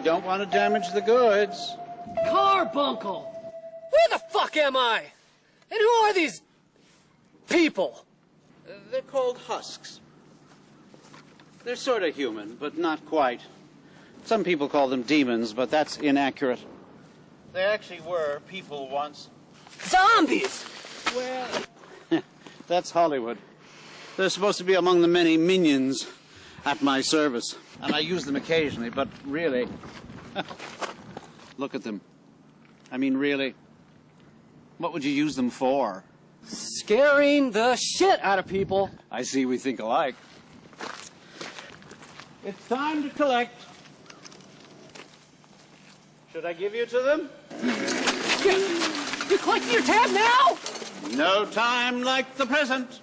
Speaker 14: Don't want to damage the goods.
Speaker 8: Carbuncle! Where the fuck am I? And who are these people?
Speaker 14: They're called husks. They're sort of human, but not quite. Some people call them demons, but that's inaccurate. They actually were people once.
Speaker 8: Zombies!
Speaker 14: Well, that's Hollywood. They're supposed to be among the many minions at my service. And I use them occasionally, but really, look at them. I mean, really, what would you use them for?
Speaker 8: Scaring the shit out of people.
Speaker 14: I see we think alike. It's time to collect. Should I give you to them?
Speaker 8: You're collecting your tab now?
Speaker 14: No time like the present.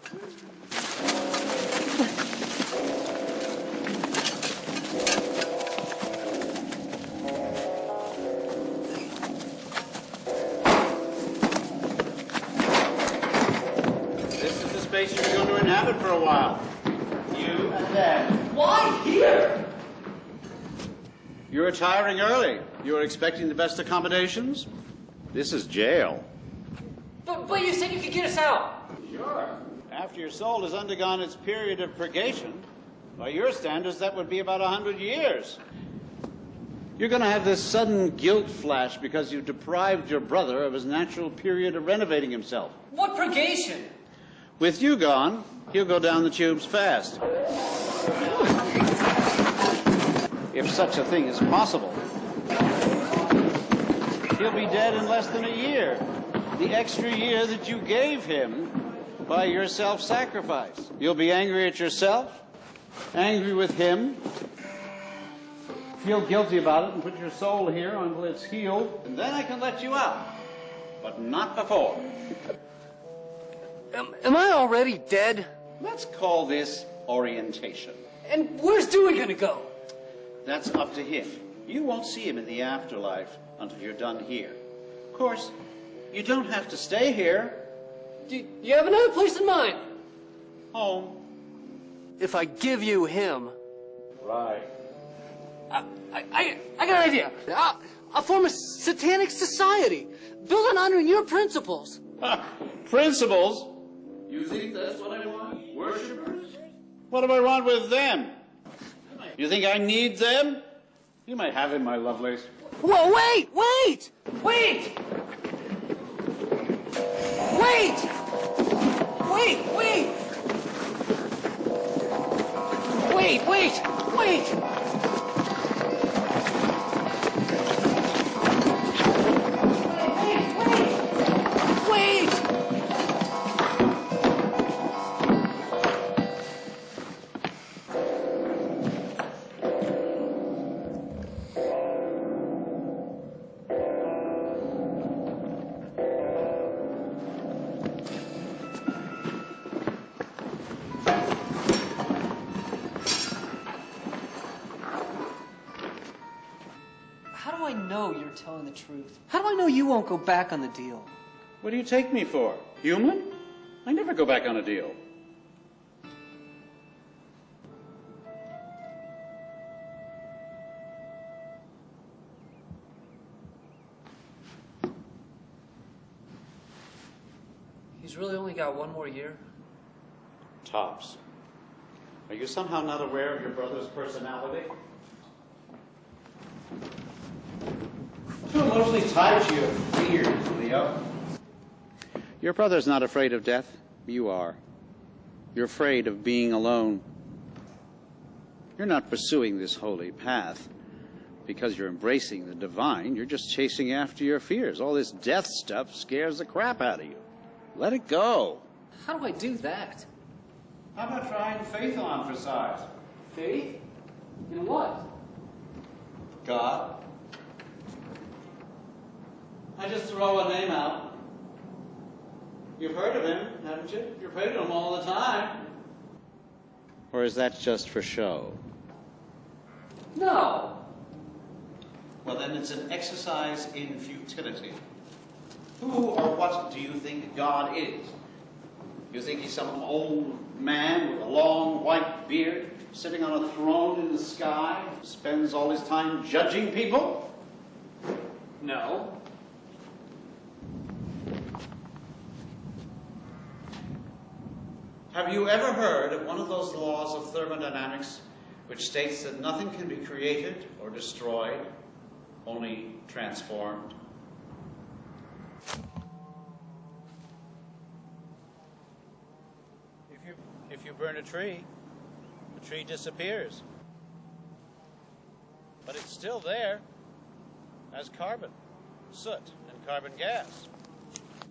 Speaker 14: Space you're going to inhabit for a while. You and Dad.
Speaker 8: Why here?
Speaker 14: You're retiring early. You're expecting the best accommodations? This is jail.
Speaker 8: But you said you could get us out.
Speaker 14: Sure. After your soul has undergone its period of purgation, by your standards, that would be about 100 years. You're going to have this sudden guilt flash because you deprived your brother of his natural period of renovating himself.
Speaker 8: What purgation?
Speaker 14: With you gone, he'll go down the tubes fast. If such a thing is possible. He'll be dead in less than a year. The extra year that you gave him by your self-sacrifice. You'll be angry at yourself, angry with him, feel guilty about it and put your soul here until it's healed, and then I can let you out. But not before.
Speaker 8: Am I already dead?
Speaker 14: Let's call this orientation.
Speaker 8: And where's Dewey gonna go?
Speaker 14: That's up to him. You won't see him in the afterlife until you're done here. Of course, you don't have to stay here.
Speaker 8: Do you have another place in mind?
Speaker 14: Home.
Speaker 8: If I give you him...
Speaker 14: Right.
Speaker 8: I got an idea. I'll form a satanic society. Build
Speaker 2: not honoring your principles.
Speaker 11: Principles? You think that's what I want? Worshippers? What do I want with them? You think I need them? You might have him, my lovelace.
Speaker 2: Whoa, wait! Wait! Wait! Wait! Wait! Wait! Wait! Wait! Wait! How do I know you're telling the truth? How do I know you won't go back on the deal?
Speaker 11: What do you take me for? Human? I never go back on a deal.
Speaker 2: He's really only got one more year?
Speaker 11: Tops. Are you somehow not aware of your brother's personality? Too emotionally tied to your fears, Leo. Your brother's not afraid of death. You are. You're afraid of being alone. You're not pursuing this holy path because you're embracing the divine. You're just chasing after your fears. All this death stuff scares the crap out of you. Let it go.
Speaker 2: How do I do that?
Speaker 11: How about trying faith on for size?
Speaker 2: Faith? In what?
Speaker 11: God. I just throw a name out. You've heard of him, haven't you? You're praying to him all the time. Or is that just for show?
Speaker 2: No.
Speaker 11: Well, then it's an exercise in futility. Who or what do you think God is? You think he's some old man with a long white beard, sitting on a throne in the sky, spends all his time judging people?
Speaker 2: No.
Speaker 11: Have you ever heard of one of those laws of thermodynamics which states that nothing can be created or destroyed, only transformed? If you burn a tree, the tree disappears. But it's still there as carbon, soot, and carbon gas.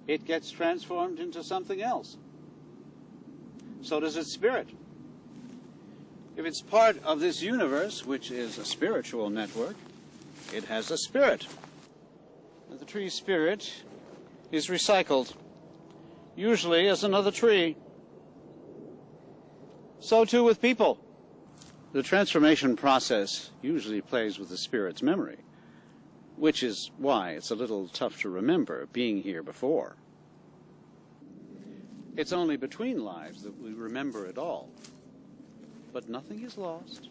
Speaker 11: It gets transformed into something else. So does its spirit. If it's part of this universe, which is a spiritual network, it has a spirit. And the tree's spirit is recycled, usually as another tree. So too with people. The transformation process usually plays with the spirit's memory, which is why it's a little tough to remember being here before. It's only between lives that we remember it all. But nothing is lost.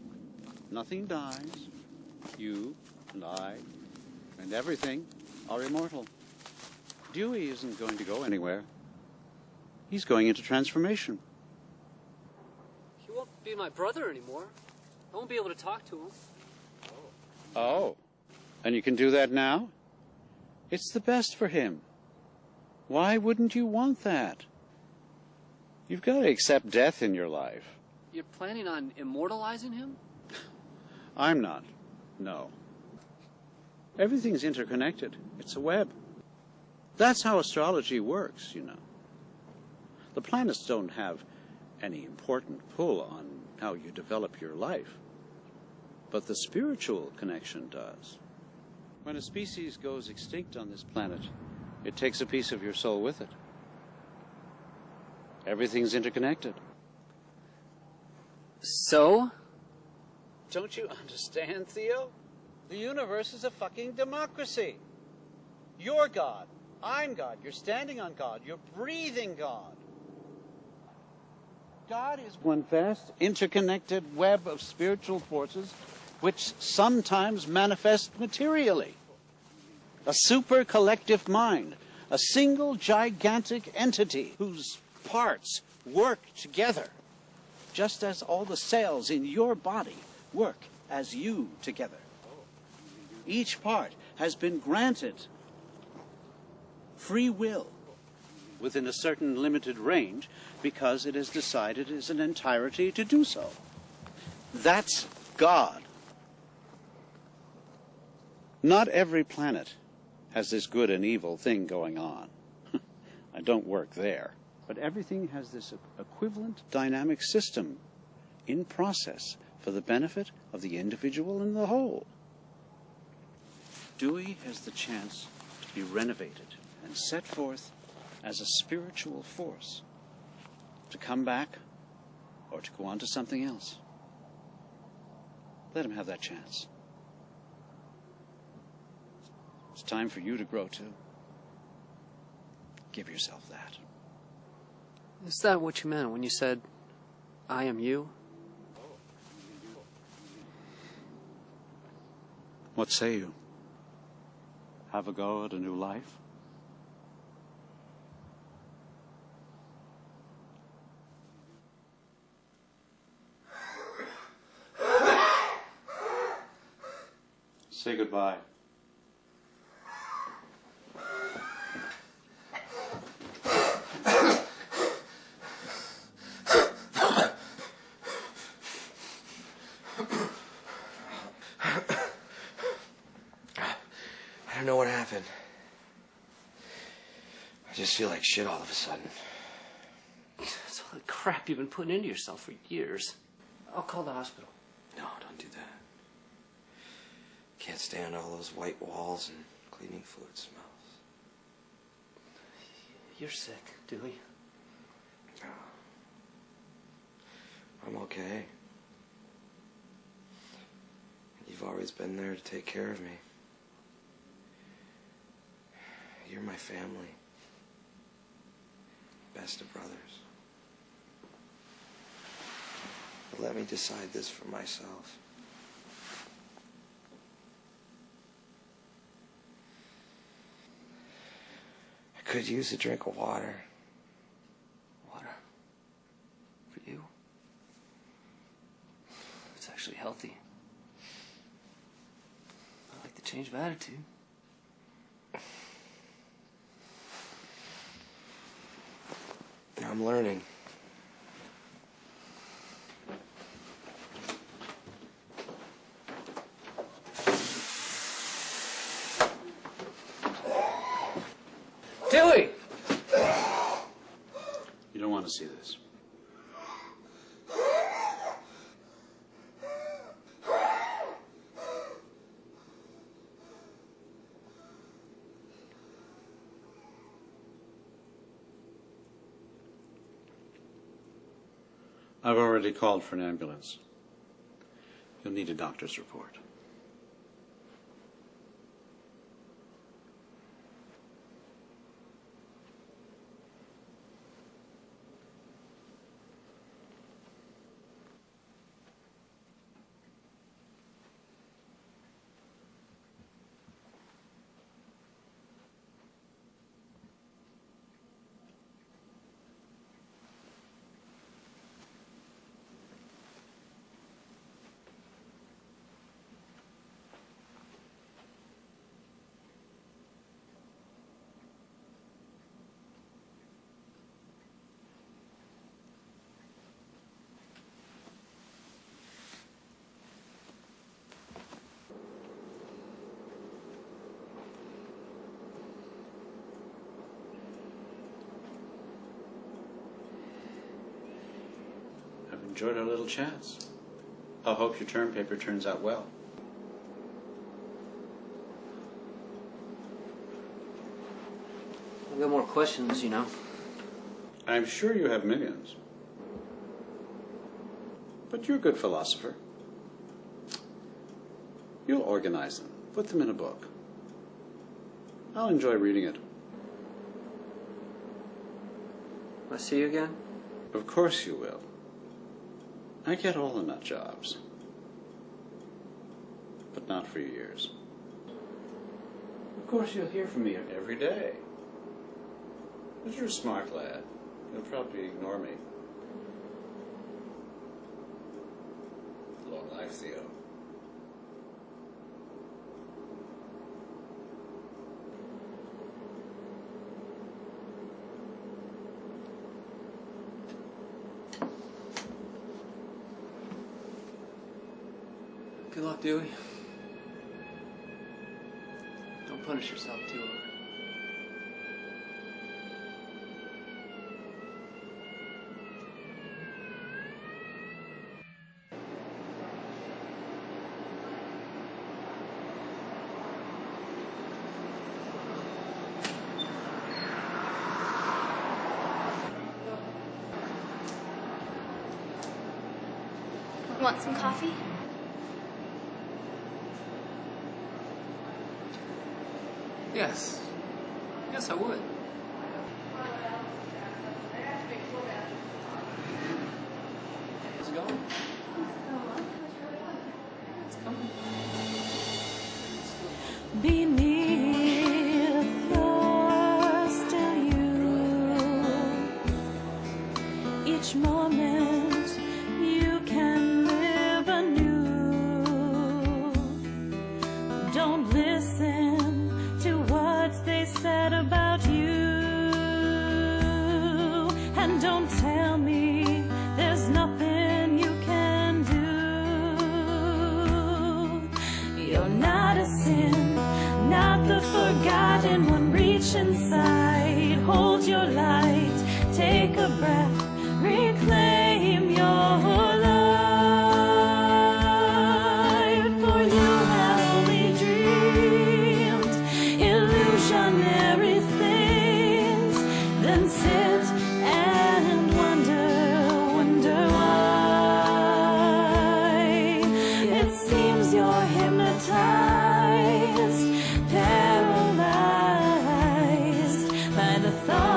Speaker 11: Nothing dies. You and I and everything are immortal. Dewey isn't going to go anywhere. He's going into transformation.
Speaker 2: He won't be my brother anymore. I won't be able to talk to him.
Speaker 11: Oh, and you can do that now? It's the best for him. Why wouldn't you want that? You've got to accept death in your life.
Speaker 2: You're planning on immortalizing him?
Speaker 11: I'm not. No. Everything's interconnected. It's a web. That's how astrology works, you know. The planets don't have any important pull on how you develop your life. But the spiritual connection does. When a species goes extinct on this planet, it takes a piece of your soul with it. Everything's interconnected.
Speaker 2: So?
Speaker 11: Don't you understand, Theo? The universe is a fucking democracy. You're God. I'm God. You're standing on God. You're breathing God. God is one vast, interconnected web of spiritual forces which sometimes manifest materially. A super collective mind,
Speaker 14: a single gigantic entity whose parts work together, just as all the cells in your body work as you together. Each part has been granted free will within a certain limited range because it has decided as an entirety to do so. That's God. Not every planet has this good and evil thing going on. I don't work there. But everything has this equivalent dynamic system in process for the benefit of the individual and the whole. Dewey has the chance to be renovated and set forth as a spiritual force, to come back or to go on to something else. Let him have that chance. It's time for you to grow too. Give yourself that.
Speaker 2: Is that what you meant when you said, I am you?
Speaker 14: What say you? Have a go at a new life? Say goodbye.
Speaker 4: I don't know what happened. I just feel like shit all of a sudden.
Speaker 2: That's all the crap you've been putting into yourself for years. I'll call the hospital.
Speaker 4: No, don't do that. Can't stand all those white walls and cleaning fluid smells.
Speaker 2: You're sick, Dewey.
Speaker 4: No. I'm okay. You've always been there to take care of me. You're my family. Best of brothers. But let me decide this for myself. I could use a drink of water.
Speaker 2: Water? For you? It's actually healthy. I like the change of attitude.
Speaker 4: I'm learning.
Speaker 2: Dewey!
Speaker 14: You don't want to see this. I've already called for an ambulance. You'll need a doctor's report. I've enjoyed our little chats. I hope your term paper turns out well.
Speaker 2: I've got more questions, you know.
Speaker 14: I'm sure you have millions. But you're a good philosopher. You'll organize them, put them in a book. I'll enjoy reading it.
Speaker 2: Will I see you again?
Speaker 14: Of course you will. I get all the nut jobs. But not for years. Of course you'll hear from me every day.
Speaker 11: But you're a smart lad. You'll probably ignore me. Long life, Theo.
Speaker 2: Good luck, Dewey. Don't punish yourself too hard.
Speaker 6: Want some coffee?
Speaker 2: Yes. Yes, I would. How's it going? It's coming.
Speaker 15: Beneath you're still you. Each moment you can live anew. Don't listen to what they said about you. And don't tell me there's nothing you can do. You're not a sin, not the forgotten one. Reach inside, hold your light, take a breath, reclaim your life. For you have only dreamed illusionary things, then sit and wonder why. It seems you're hypnotized, paralyzed by the thought